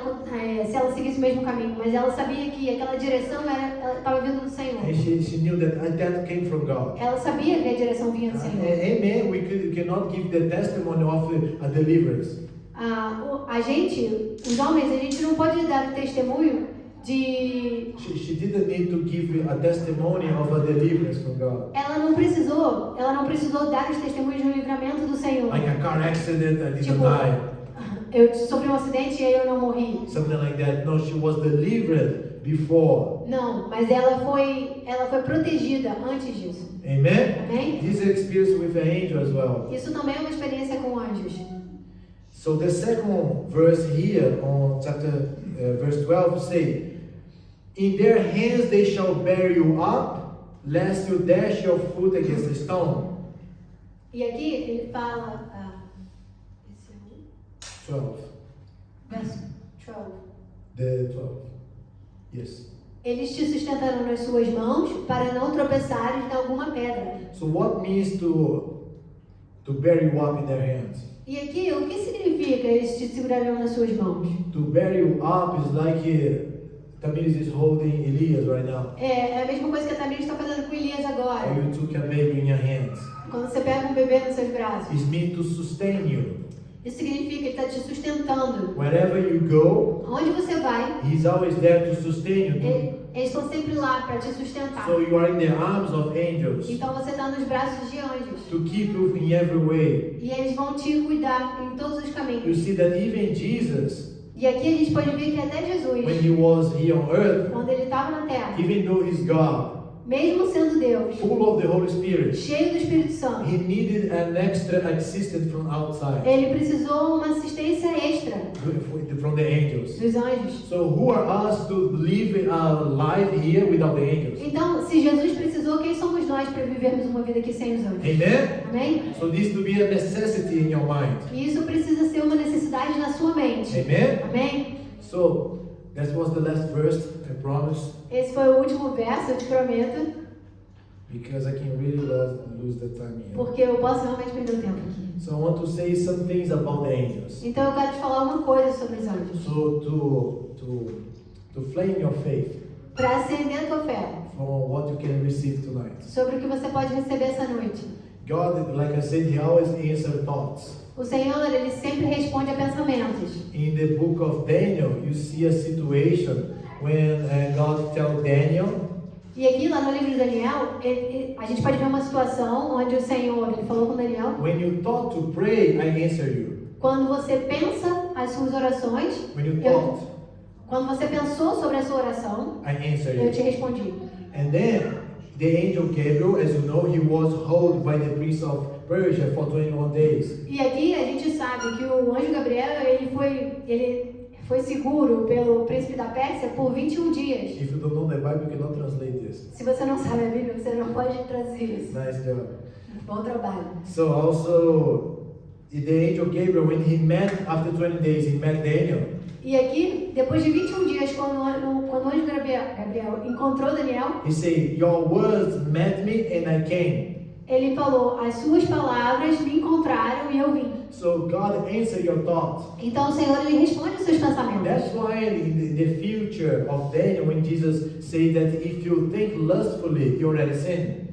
se ela seguisse o mesmo caminho, mas ela sabia que aquela direção ela estava vindo do Senhor. And she knew that came from God. Ela sabia que a direção vinha do Senhor. Amen. We cannot give the testimony of a deliverance. A gente, os homens, a gente não pode dar o testemunho de... She didn't need to give a testimony of a deliverance from God. Ela não precisou dar os testemunhos de um livramento do Senhor. Like a car accident, I didn't Tipo, die. eu sofri um acidente e aí eu não morri. Something like that. No, she was delivered before. Não, mas ela foi protegida antes disso. Amen? Amém? This is experience with the angel as well. Isso também é uma experiência com anjos. So the second verse here on chapter verse 12 say, in their hands they shall bear you up, lest you dash your foot against a stone. E aqui ele fala, esse é o 12. verso 12. The 12. Yes. Eles te sustentarão nas suas mãos para não tropeçares em alguma pedra. So what means to bear you up in their hands? E aqui, o que significa eles te segurarão nas suas mãos? To bear you up is like Tamiris is holding Elias right now. É a mesma coisa que a Tamiris está fazendo com Elias agora. Or you took a baby in your hands. Quando você pega um bebê nos seus braços. It means to sustain you. Isso significa que ele está te sustentando. Wherever you go, Onde você vai, He's always there to sustain you. eles estão sempre lá para te sustentar. So you are in the arms of angels Então você está nos braços de anjos. to keep you in every way. E eles vão te cuidar em todos os You caminhos. see that even Jesus, E aqui a gente pode ver que até Jesus, when He was here on earth, quando ele estava na terra, even though He's God, mesmo sendo Deus, full of the Holy Spirit, cheio do Espírito Santo, He needed an extra assistant from outside, ele precisou uma assistência extra from the angels. dos anjos. So who are us to live a life here without the angels? Então, se Jesus precisou, quem somos nós para vivermos uma vida aqui sem os anjos? Amen? Amém? So this to be a necessity in your mind. E isso precisa ser uma necessidade na sua mente. Amen? Amém? So that was the last verse, I promise, Esse foi o último verso, eu te prometo, because I can really lose the time here. porque eu posso realmente perder o tempo aqui. So I want to say some things about the angels. Então eu quero te falar uma coisa sobre os anjos. So to flame your faith Para acender a tua fé, from what you can receive tonight. sobre o que você pode receber essa noite. God, like I said, He always answers thoughts. O Senhor, Ele sempre responde a pensamentos. In the book of Daniel, you see a situation when God tells Daniel, E aqui, lá no livro de Daniel, a gente pode ver uma situação onde o Senhor, Ele falou com Daniel, when you thought to pray, I answer you. quando você pensa as suas orações, When you thought, quando você pensou sobre a sua oração, I answer eu te you. respondi. And then the angel Gabriel, as you know, he was held by the prince of Persia for 21 days. E aqui a gente sabe que o anjo Gabriel, ele foi seguro pelo príncipe da Pérsia por 21 dias. If you don't know the Bible, you cannot translate this. Se você não sabe a Bíblia, você não pode traduzir isso. Nice job. Bom trabalho. So also, the angel Gabriel, when he met after 20 days, he met Daniel. E aqui, depois de 21 dias, quando o anjo Gabriel encontrou Daniel, He said, "Your words met me, and I came." ele falou, as suas palavras me encontraram e eu vim. So God answered your thoughts. Então o Senhor, ele responde os seus pensamentos. That's why in the future of Daniel, when Jesus said that if you think lustfully, you already sinned.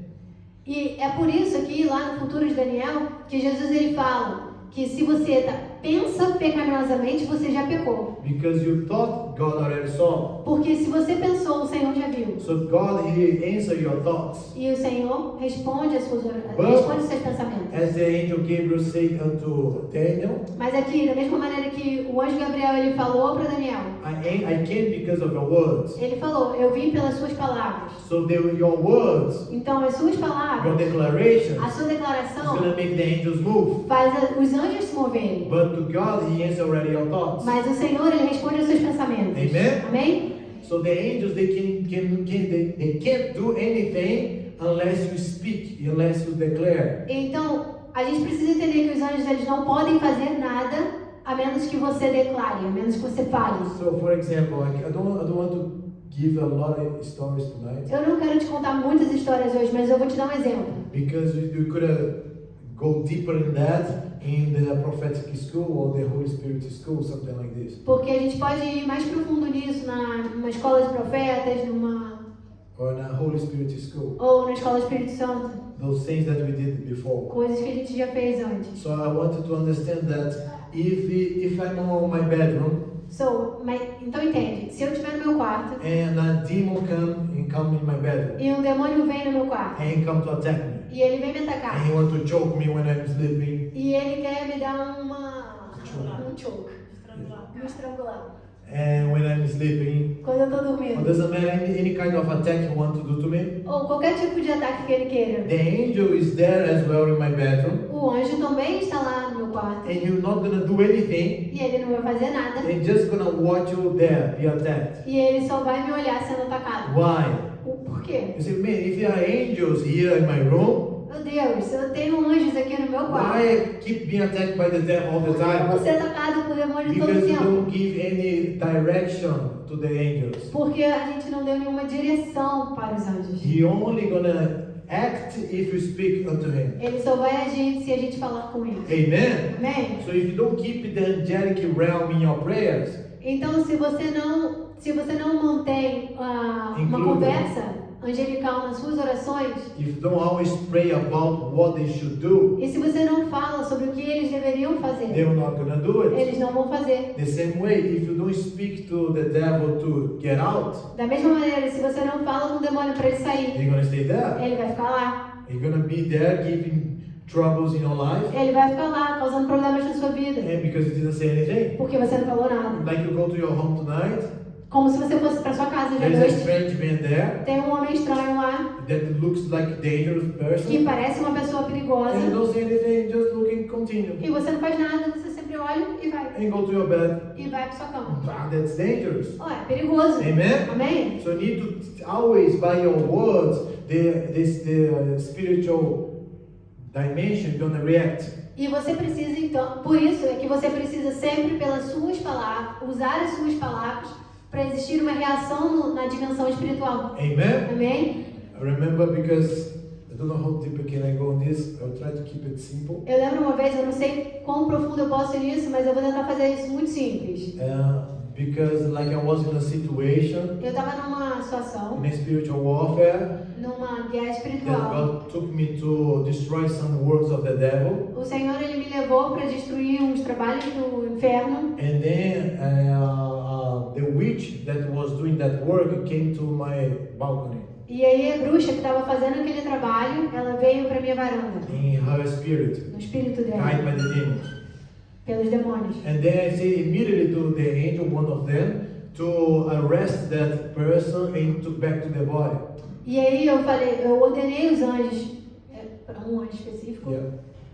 E é por isso aqui, lá no futuro de Daniel, que Jesus ele fala que se você pensa pecaminosamente, você já pecou. Because you thought, God already saw. Porque se você pensou, o Senhor já viu. So God, He answered your thoughts. E o Senhor responde as suas orações, responde os seus pensamentos. As the angel Gabriel said unto Daniel, Mas aqui, da mesma maneira que o anjo Gabriel ele falou para Daniel, I came because of your words. ele falou, eu vim pelas suas palavras. So your words, Então as suas your palavras, declarations, a sua is declaração going to make the angels move. faz os anjos se moverem. But to God, He answered already your thoughts. Mas o Senhor ele responde aos seus pensamentos. Amen? Amém? So the angels, they can't do anything unless you speak, unless you declare. Então, a gente precisa entender que os anjos eles não podem fazer nada a menos que você declare, a menos que você fale. So for example, I don't want to give a lot of stories tonight Eu não quero te contar muitas histórias hoje, mas eu vou te dar um exemplo. because you could go deeper in that in the prophetic school or the Holy Spirit school, something like this. Porque a gente pode ir mais profundo nisso numa escola de profetas, Or in a Holy Spirit school. ou na escola do Espírito Santo, Those things that we did before. coisas que a gente já fez antes. So I wanted to understand that if I'm on my bedroom Então entende, se eu estiver no meu quarto and a demon come in my bedroom e um demônio vem no meu quarto and he come to attack me e ele vem me and atacar he want to choke me when I'm sleeping e ele quer me dar um choke, me estrangular and when I'm sleeping, quando eu tô it dormindo, doesn't matter any kind of attack he want to do to me. ou qualquer tipo de ataque que ele queira. The angel is there as well in my bedroom O anjo também está lá no meu quarto and you're not gonna do anything. e ele não vai fazer nada They're just gonna watch you there be attacked. e ele só vai me olhar sendo atacado. Why? Por quê? You say, man, if there are angels here in my room, Meu Deus, eu tenho anjos aqui no meu quarto. why I keep being attacked by the devil all the Eu vou time? ser atacado por demônio todo Because you tempo. don't give any direction to the angels. Porque a gente não deu nenhuma direção para os anjos. He only gonna act if you speak unto him. Ele só vai agir se a gente falar com ele. Amen. Amém? So if you don't keep the angelic realm in your prayers, Então, se você não mantém uma Includa. conversa angelical nas suas orações, if you don't always pray about what they should do, e se você não fala sobre o que eles deveriam fazer, they're not gonna do it. eles não vão fazer. The same way, if you don't speak to the devil to get out, Da mesma maneira, se você não fala com o demônio para ele sair, he's gonna stay there. ele vai ficar lá. He's gonna be there giving troubles in your life, Ele vai ficar lá, causando problemas na sua vida. and because you didn't say anything. Porque você não falou nada. Like you go to your home tonight, Como se você fosse para sua casa de there's a noite. strange man there Tem um homem estranho lá, that looks like a dangerous que person, parece uma pessoa perigosa. and you don't say anything, just look and continue, E você não faz nada, você sempre olha e vai. and go to your bed. E vai para sua cama. Ah, that's dangerous. Ó, é perigoso. Amen. Amém? So you need to always, by your words, the spiritual dimension gonna react. E você precisa, então, por isso é que você precisa sempre, pelas suas palavras, usar as suas palavras para existir uma reação na dimensão espiritual. Amen. Amém? I remember because I don't know how deep can I go on this. I'll try to keep it simple. Eu lembro uma vez, eu não sei quão profundo eu posso ir nisso, mas eu vou tentar fazer isso muito simples. Because like I was in a situation Eu estava numa situação, in a spiritual warfare numa guerra that espiritual. God took me to destroy some works of the devil, O Senhor ele me levou para destruir uns trabalhos do inferno. and then the witch that was doing that work came to my balcony E aí a bruxa que estava fazendo aquele trabalho, ela veio para minha varanda, in her spirit, no espírito guided dela, by the demons. pelos demônios. And then I say immediately to the angel, one of them, to arrest that person and took back to the body. E aí eu ordenei os anjos, para um anjo específico,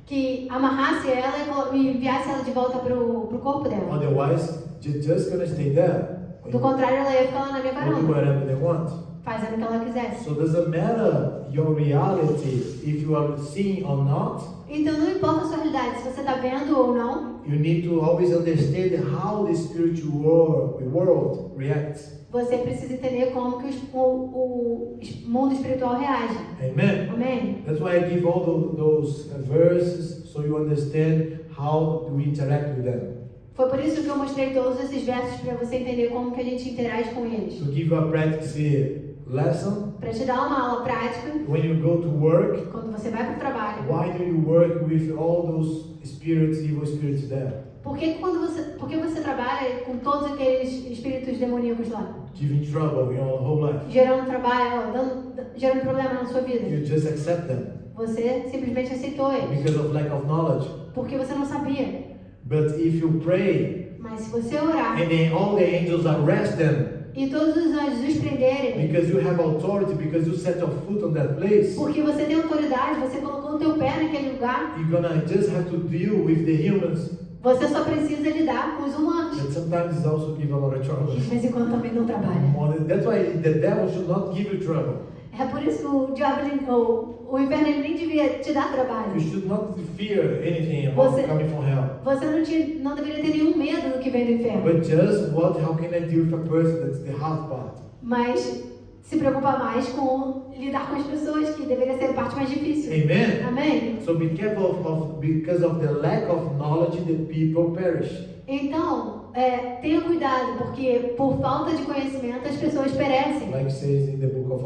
que amarrasse ela e enviasse ela de volta pro corpo dela. Otherwise, just gonna stay there. Do contrário, ela ia ficar lá na minha Or do varanda, whatever they want. fazendo o que ela quisesse. So doesn't matter your reality if you are seeing or not. Então não importa a sua realidade, se você está vendo ou não, You need to always understand how the spiritual world reacts. você precisa entender como que o mundo espiritual reage. Amen. Amém? That's why I give all those verses so you understand how we interact with them. Foi por isso que eu mostrei todos esses versos para você entender como que a gente interage com eles. To give you a practice lesson, Para te dar uma aula prática, when you go to work, quando você vai para o trabalho. why do you work with all those spirits, evil spirits there? Por que você trabalha com todos aqueles espíritos demoníacos lá? Giving trouble in your whole life. Gerando trabalho, gerando problema na sua vida. You just accept them Você simplesmente aceitou eles, because of lack of knowledge. porque você não sabia. But if you pray Mas se você orar and then all the angels arrest them e todos os anjos os prenderem, because you have authority, because you set your foot on that place, porque você tem autoridade, você colocou o teu pé naquele lugar, you're gonna just have to deal with the humans. você só precisa lidar com os humanos. That sometimes also give a lot of trouble. De vez em quando também não trabalha. That's why the devil should not give you trouble. É por isso que o diabo, o inferno, ele nem devia te dar You trabalho. should not fear anything about Você- coming from hell. Você não deveria ter nenhum medo do que vem do inferno. But just how can I deal with a person? That's the hard part. Mas se preocupar mais com lidar com as pessoas, que deveria ser a parte mais difícil. Amen. Amém? So be careful because of the lack of knowledge the people perish. Então, tenha cuidado, porque por falta de conhecimento as pessoas perecem. Like it says in the book of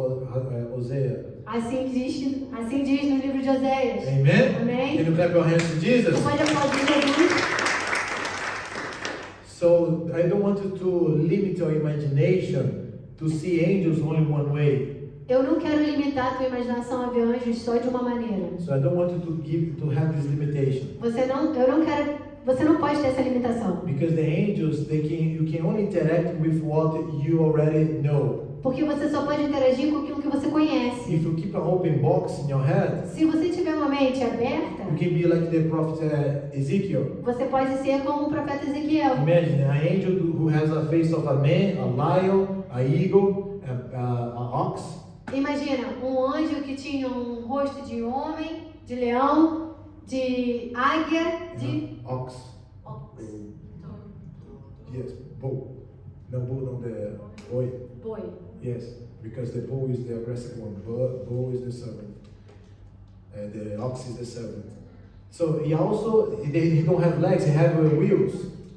Hosea. Assim diz no livro de Oséias. Amen. Amém? Can you clap your hands to Jesus? Você pode aplaudir Jesus? So I don't want you to limit your imagination to see angels only one way. Eu não quero limitar a tua imaginação a ver anjos só de uma maneira. So I don't want you to have this limitation. Você não pode ter essa limitação. Because the angels, you can only interact with what you already know. Porque você só pode interagir com aquilo que você conhece. If you keep an open box in your head, Se você tiver uma mente aberta, you can be like the prophet Ezekiel. você pode ser como o profeta Ezequiel. Imagine an angel who has a face of a man, a lion, a eagle, a ox. Imagina um anjo que tinha um rosto de homem, de leão, de águia, de Ox. Yes, bull. No, bull, no, the boy. boi. Yes, because the bull is the aggressive one. Bull is the servant. And the ox is the servant. So he don't have legs, he have wheels.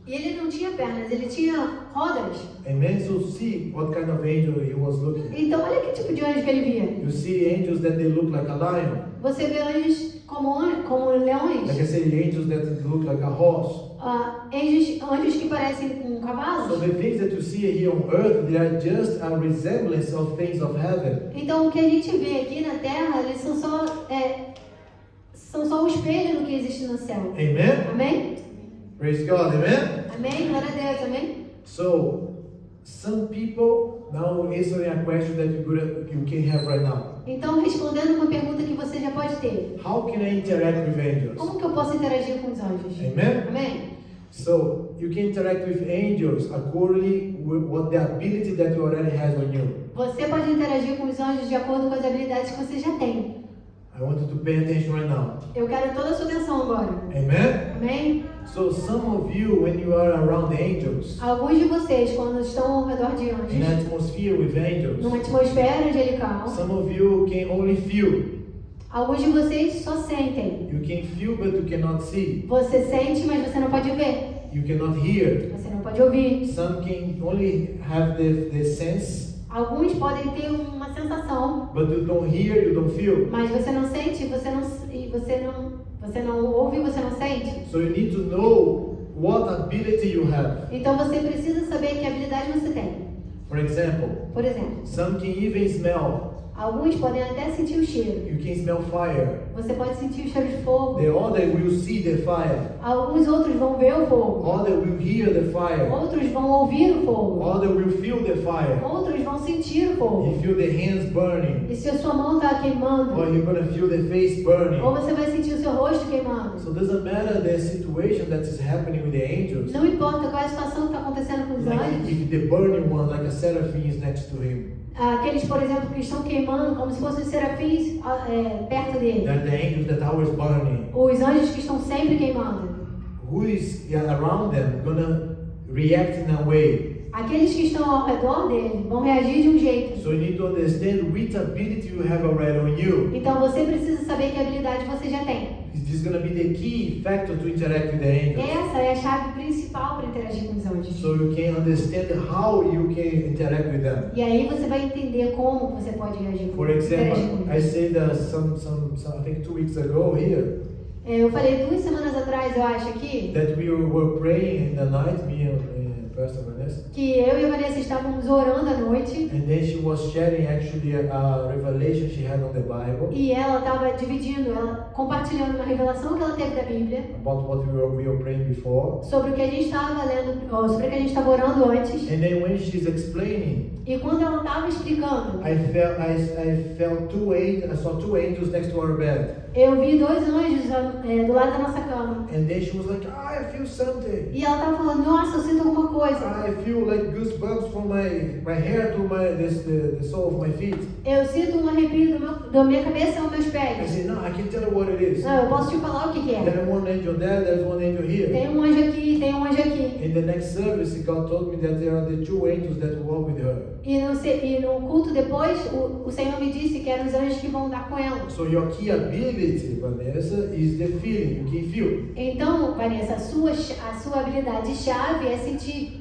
E ele não tinha pernas, ele tinha rodas. Amen. So see what kind of angel he was looking. Então olha que tipo de anjo que ele via. You see angels that they look like a lion. Você vê anjos como leões. Like I say, angels that look like a horse. Anjos que parecem um So cavalo. the things that you see here on earth, they are just a resemblance of things of heaven. Então o que a gente vê aqui na Terra, eles são só o espelho do que existe no céu. Amen. Amém? Praise God. Amen. Amém? Glória a Deus, amém? So some people now answering a question that you can have right now. Então, respondendo uma pergunta que você já pode ter. How can I interact with angels? Como que eu posso interagir com os anjos? Amen. Amém? So you can interact with angels accordingly with what the ability that you already has on you. Você pode interagir com os anjos de acordo com as habilidades que você já tem. I want you to pay attention right now. Eu quero toda a sua atenção agora. Amen. Amém? So some of you, when you are around angels, Alguns de vocês, quando estão ao redor de in an anjos, atmosphere with angels, numa atmosfera angelical, some of you can only feel. alguns de vocês só sentem. You can feel, but you cannot see. Você sente, mas você não pode ver. You cannot hear. Você não pode ouvir. Some can only have the sense, Alguns podem ter uma sensação, but you don't hear, you don't feel. mas você não sente, você não ouve, você não sente. So you need to know what ability you have. Então você precisa saber que habilidade você tem. For example, Por exemplo, some can even smell. alguns podem até sentir o cheiro. You can smell fire. Você pode sentir o cheiro de fogo. The other will see the fire. Alguns outros vão ver o fogo. Others will hear the fire. Outros vão ouvir o fogo. Others will feel the fire. Outros vão sentir o fogo. You feel the hands burning. E se a sua mão está queimando, Or you're gonna feel the face burning. ou você vai sentir o seu rosto queimando. So it doesn't matter the situation that is happening with the angels. Não importa qual é a situação que está acontecendo com os Like anjos. if the burning one, like a seraphim, is next to him. Aqueles, por exemplo, que estão queimando como se fossem os serafins perto dele. They're the angels that are always burning. Os anjos que estão sempre queimando. Who is around them gonna react in a way? Aqueles que estão ao redor dele vão reagir de um jeito. So you need to understand which ability you have already on you. Então você precisa saber que habilidade você já tem. This is gonna be the key factor to interact with the angels. Essa é a chave principal para interagir com os anjos. So you can understand how you can interact with them. E aí você vai entender como você pode reagir com For interagir example, com I eles. said I think 2 weeks ago here Eu falei 2 semanas atrás, eu acho aqui, that we were praying in the night, me and Pastor Vanessa, que eu e a Vanessa estávamos orando à noite. and then she was sharing actually a revelation she had on the Bible E ela estava dividindo, ela compartilhando uma revelação que ela teve da Bíblia about what we were praying before. sobre o que a gente estava lendo, ou sobre o que a gente estava orando antes. And then when she's explaining, E quando ela estava explicando, I saw 2 angels next to our bed. eu vi 2 anjos do lado da nossa cama. And then she was like, I feel something. E ela estava falando, nossa, eu sinto alguma coisa. I feel like goosebumps from my hair to the sole of my feet. Eu sinto um arrepio da minha cabeça aos meus I pés. said, no, I can tell you what it is. Não, eu posso te falar o que é. There's one angel there, there's one angel here. Tem um anjo aqui, tem um anjo aqui. In the next service, God told me that there are the 2 angels that walk with her. E no culto depois, o Senhor me disse que eram os anjos que vão andar com ela. So your key ability, Vanessa, is the feeling. You can feel. Então, Vanessa, a sua habilidade-chave é sentir.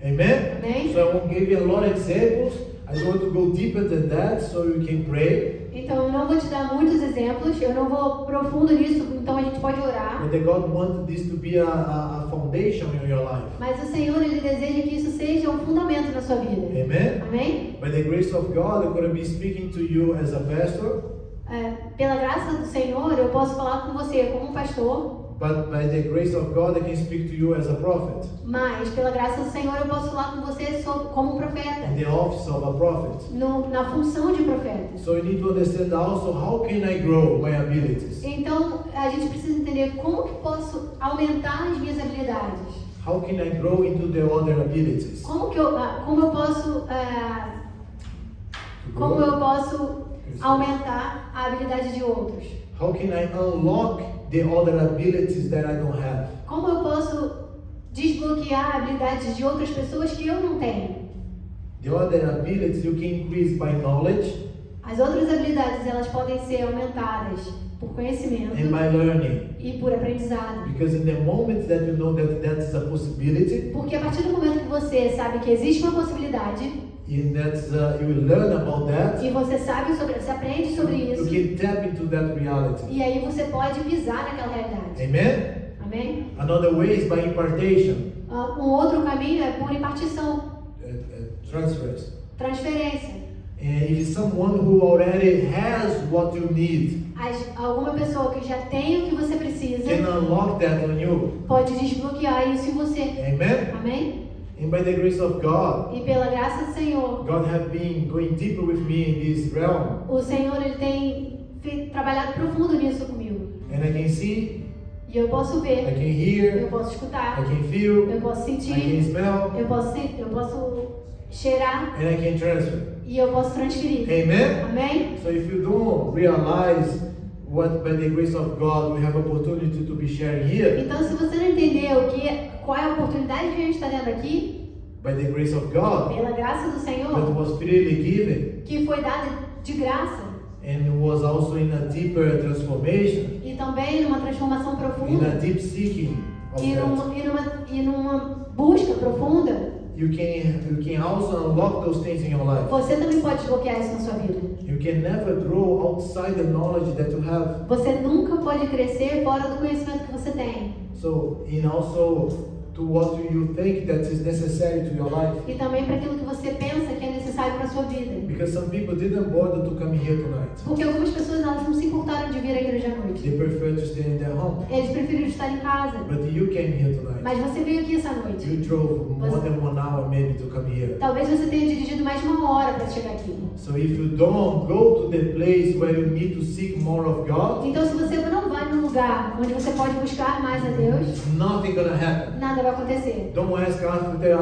Amen? Amém? So I won't give you a lot of examples. I don't want to go deeper than that so you can pray. Então, eu não vou te dar muitos exemplos, eu não vou profundo nisso, então a gente pode orar. But that God wants this to be a foundation in your life. Mas o Senhor, Ele deseja que isso seja um fundamento na sua vida. Amen? Amém? By the grace of God, I'm going to be speaking to you as a pastor. Pela graça do Senhor, eu posso falar com você como um pastor. But by the grace of God, I can speak to you as a prophet. Mas, pela graça do Senhor, eu posso falar com você como um profeta. In the office of a prophet. Na função de profeta. So you need to understand also how can I grow my abilities? Então, a gente precisa entender como que posso aumentar as minhas habilidades. How can I grow into the other abilities? Como eu posso aumentar a habilidade de outros? How can I unlock the other abilities that I don't have? Como eu posso desbloquear habilidades de outras pessoas que eu não tenho? The other abilities you can increase by knowledge As outras habilidades, elas podem ser aumentadas por conhecimento and by learning. e por aprendizado. Because in the moment that you know that is a possibility, Porque a partir do momento que você sabe que existe uma possibilidade and you will learn about that, e você aprende sobre you isso, can tap into that reality. e aí você pode pisar naquela realidade. Amen? Amém? Another way is by impartation, Um outro caminho é por impartição, transfers. transferência. And if someone who already has what you need Alguma pessoa que já tem o que você precisa can unlock that on you. pode desbloquear isso em você. Amen? Amém? And by the grace of God, E pela graça do Senhor, God have been going deeper with me in this realm. o Senhor ele tem trabalhado profundo nisso comigo. And I can see, E eu posso I ver, can eu hear, posso I escutar, can feel, eu posso I can sentir, smell, eu posso cheirar and I can transfer. e eu posso transferir. Amen? Amém? So if you don't realize what by the grace of God we have opportunity to be sharing here, Então, se você não entendeu qual é a oportunidade que a gente está tendo aqui, by the grace of God, pela graça do that Senhor, was freely given, que foi dada de graça, and was also in a deeper transformation, e também numa transformação in profunda, a deep seeking of that, e numa busca profunda, you can also unlock those things in your life. você também pode desbloquear isso na sua vida. You can never grow outside the knowledge that you have. Você nunca pode crescer fora do conhecimento que você tem. So, in also to what you think that is necessary to your life. E também para aquilo que você pensa que é necessário para a sua vida. Because some people didn't bother to come here tonight. Porque algumas pessoas elas não se importaram de vir à igreja à noite. They prefer to stay in their home. Eles preferiram estar em casa. But you came here tonight. Mas você veio aqui essa noite. You drove more than 1 hour maybe to come here. Talvez você tenha dirigido mais de 1 hora para chegar aqui. So if you don't go to the place where you need to seek more of God, Então se você não vai num lugar onde você pode buscar mais a Deus, nothing gonna happen. nada vai acontecer. Don't ask after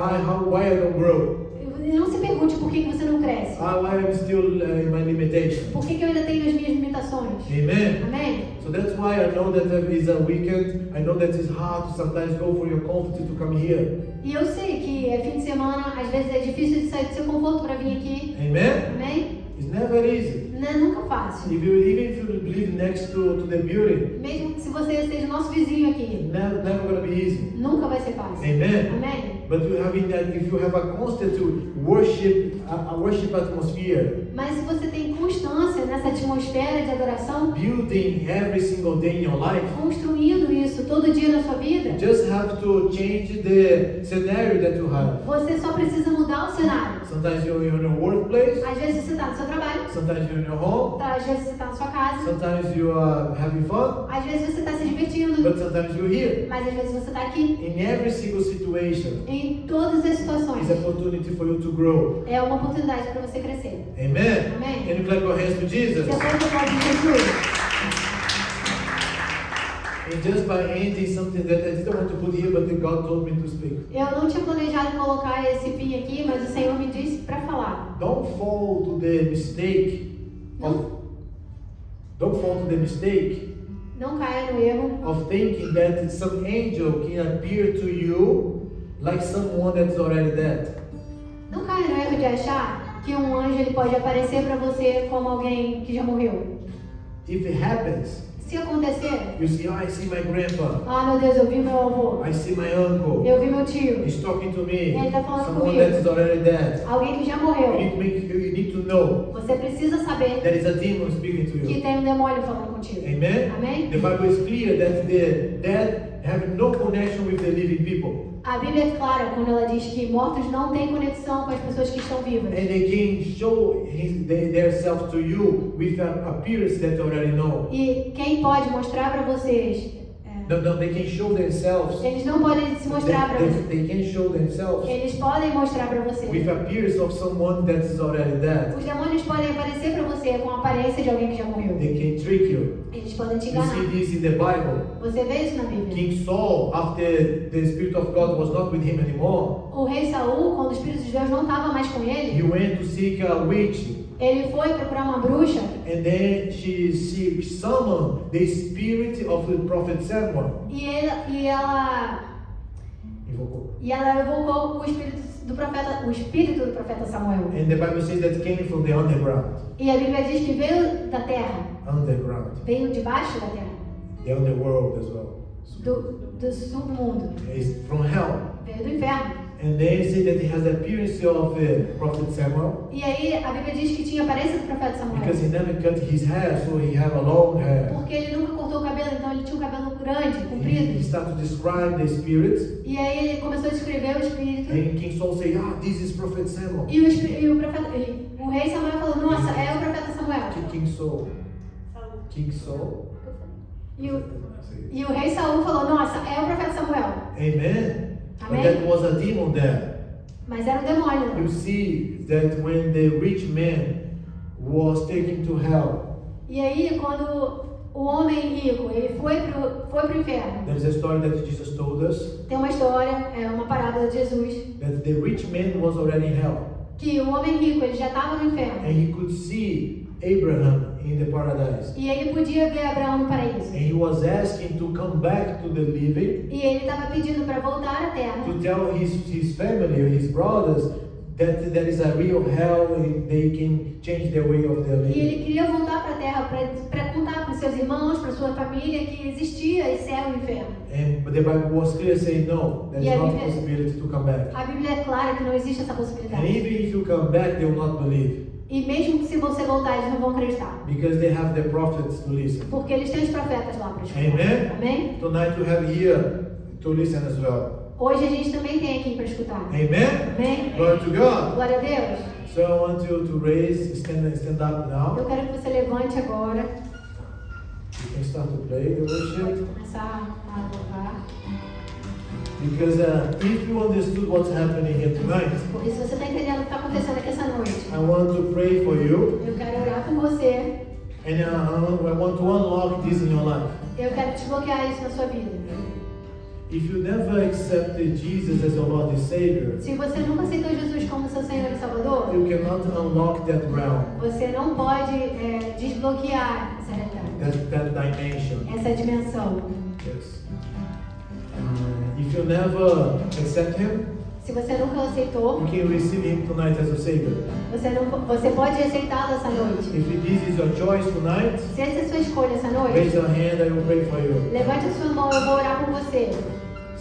why I don't grow. Não se pergunte por que você não cresce. Why I'm still in my limitation. Por que eu ainda tenho as minhas limitações? Amen. Amém? So that's why I know that there is a weekend. I know that it's hard to sometimes go for your comfort to come here. E eu sei que é fim de semana, às vezes é difícil de sair do seu conforto para vir aqui. Amen. Amém? It's never easy. Não é nunca fácil. Even if you live next to the building, Mesmo que se você seja nosso vizinho aqui, never gonna be easy. nunca vai ser fácil. Amen. Amém? But you having that, if you have a constant worship, a worship atmosphere, Mas se você tem constância nessa atmosfera de adoração, building every single day in your life, construindo isso todo dia na sua vida, you just have to change the scenario that you have. você só precisa mudar o cenário. Sometimes you're in your workplace, Às vezes você está no seu trabalho, sometimes you're in your home, às vezes você está na sua casa, sometimes you are having fun, às vezes você está se divertindo, but sometimes you're here. mas às vezes você está aqui. In every single situation, Em todas as situações, it's an opportunity for you to grow. é uma oportunidade para você crescer. Amen. Amém. Can you clap your hands to Jesus? Você pode falar de Jesus. And just by ending something that I didn't want to put here, but God told me to speak. Eu não tinha planejado colocar esse fim aqui, mas o Senhor me disse para falar. Don't fall to the mistake Não caia no erro of thinking that some angel can appear to you like someone that's already dead. Não caia no erro de achar que um anjo ele pode aparecer para você como alguém que já morreu. If it happens, Se acontecer, you see, I see my grandpa, ah meu Deus, eu vi meu avô, I see my uncle, eu vi meu tio, he's talking to me, Ele tá falando someone comigo. that is already dead. alguém que já You morreu. need to know Você precisa saber there is a demon speaking to que you. tem um demônio falando contigo. Amen? Amém? The Bible is clear that the dead have no connection with the living people. A Bíblia é clara quando ela diz que mortos não têm conexão com as pessoas que estão vivas. And they can show their self to you with an appearance that you already know. E quem pode mostrar para vocês? No, they can show themselves. Eles não podem se mostrar para vocês. They can show themselves Eles podem mostrar para você. with appearance of someone that is already dead. Os demônios podem aparecer para você com a aparência de alguém que já morreu. They can trick you. Eles podem te You see enganar. this in the Bible. Você vê isso na Bíblia. King Saul, after the Spirit of God was not with him anymore, O rei Saul, quando o Espírito de Deus não estava mais com he ele, went to seek a witch. ele foi procurar uma bruxa And then she summoned the spirit of the prophet Samuel. e ela evocou o espírito do profeta Samuel. And the Bible says that came from the underground. E a Bíblia diz que veio da terra, Underground. veio debaixo da terra, The underworld as well. do submundo, It's from hell. veio do inferno. And then it says that it has the appearance of the prophet Samuel. E aí a Bíblia diz que tinha a aparência do profeta Samuel. Because he never cut his hair, so he have a long hair. Porque ele nunca cortou o cabelo, então ele tinha um cabelo grande, He comprido. started to describe the spirits. E aí ele começou a descrever o espírito. And King Saul said, this is prophet Samuel. O rei Samuel falou, nossa, é o profeta Samuel. King Saul. King Saul. E o rei Saul falou, nossa, é o profeta Samuel. Amen. But Amém? that was a demon there. Mas era um demônio. You see that when the rich man was taken to hell, E aí quando o homem rico, ele foi pro inferno. there is a story that Jesus told us Tem uma história, é uma parábola de Jesus, that the rich man was already in hell que o homem rico, ele já estava no inferno. and he could see Abraham in the paradise. E ele podia ver Abraão no paraíso. And he was asking to come back to the living E ele estava pedindo para voltar à terra. to tell his family or his brothers that there is a real hell and they can change their way of their E ele living. queria voltar para a terra para contar para os seus irmãos, para sua família, que existia esse céu e inferno. But the Bible was clear saying no, there is Yeah, not a because- possibility to come back. A Bíblia é clara que não existe essa And possibilidade. even if you come back, they will not believe E mesmo que se você voltar, eles não vão acreditar. because they have the prophets to listen. Porque eles têm os profetas lá para escutar. Amen. Amém? Tonight you have here to listen as well. hoje a gente também tem aqui para escutar. Amen? Amém? Glory to God. Glória a Deus. So I want you to stand up now. Eu quero que você levante agora. You can start to play the Pode worship. começar a louvar. Because if you understood what's happening here tonight, Porque se você está entendendo o que está acontecendo aqui essa noite, I want to pray for you. eu quero orar com você. And I want to unlock this in your life. Eu quero desbloquear isso na sua vida. If you never accepted Jesus as your Lord and Savior, Se você nunca aceitou Jesus como seu Senhor e Salvador, you cannot unlock that realm, você não pode desbloquear essa realidade, that dimension. essa dimensão. Yes. If you never accept Him, Se você nunca o aceitou, you can receive Him tonight as a Savior. você pode aceitá-lo essa noite. If this is your choice tonight, Se essa é a sua escolha essa noite, raise your hand, I will pray for you. levante a sua mão, eu vou orar por você.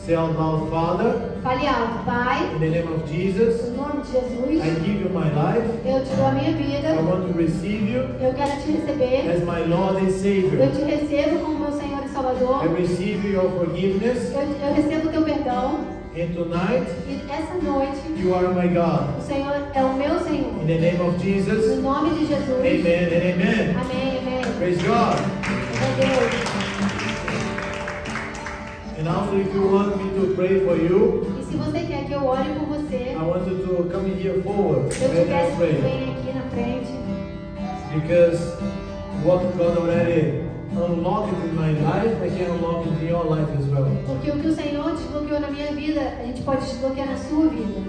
Say out loud, Father, Fale alto, Pai, in the name of Jesus, no nome de I Jesus, give you my life. eu te dou a minha vida, I want to receive you eu quero te receber, as my Lord and eu Savior. te recebo como meu Senhor e I Salvador, receive your forgiveness, eu recebo o teu perdão, and tonight e essa noite, you are my God. o Senhor é o meu Senhor. In the name of No Jesus, nome de Jesus. amen and amen. Amém, amém. Praise God. Glória a Deus. And also, if you want me to pray for you, E se você quer que eu ore por você, I want you to come here forward eu te and peço que pray. venha aqui na frente, Because what God already unlocked in my life, I can unlock it in your life as well. porque o que o Senhor desbloqueou na minha vida, a gente pode desbloquear na sua vida.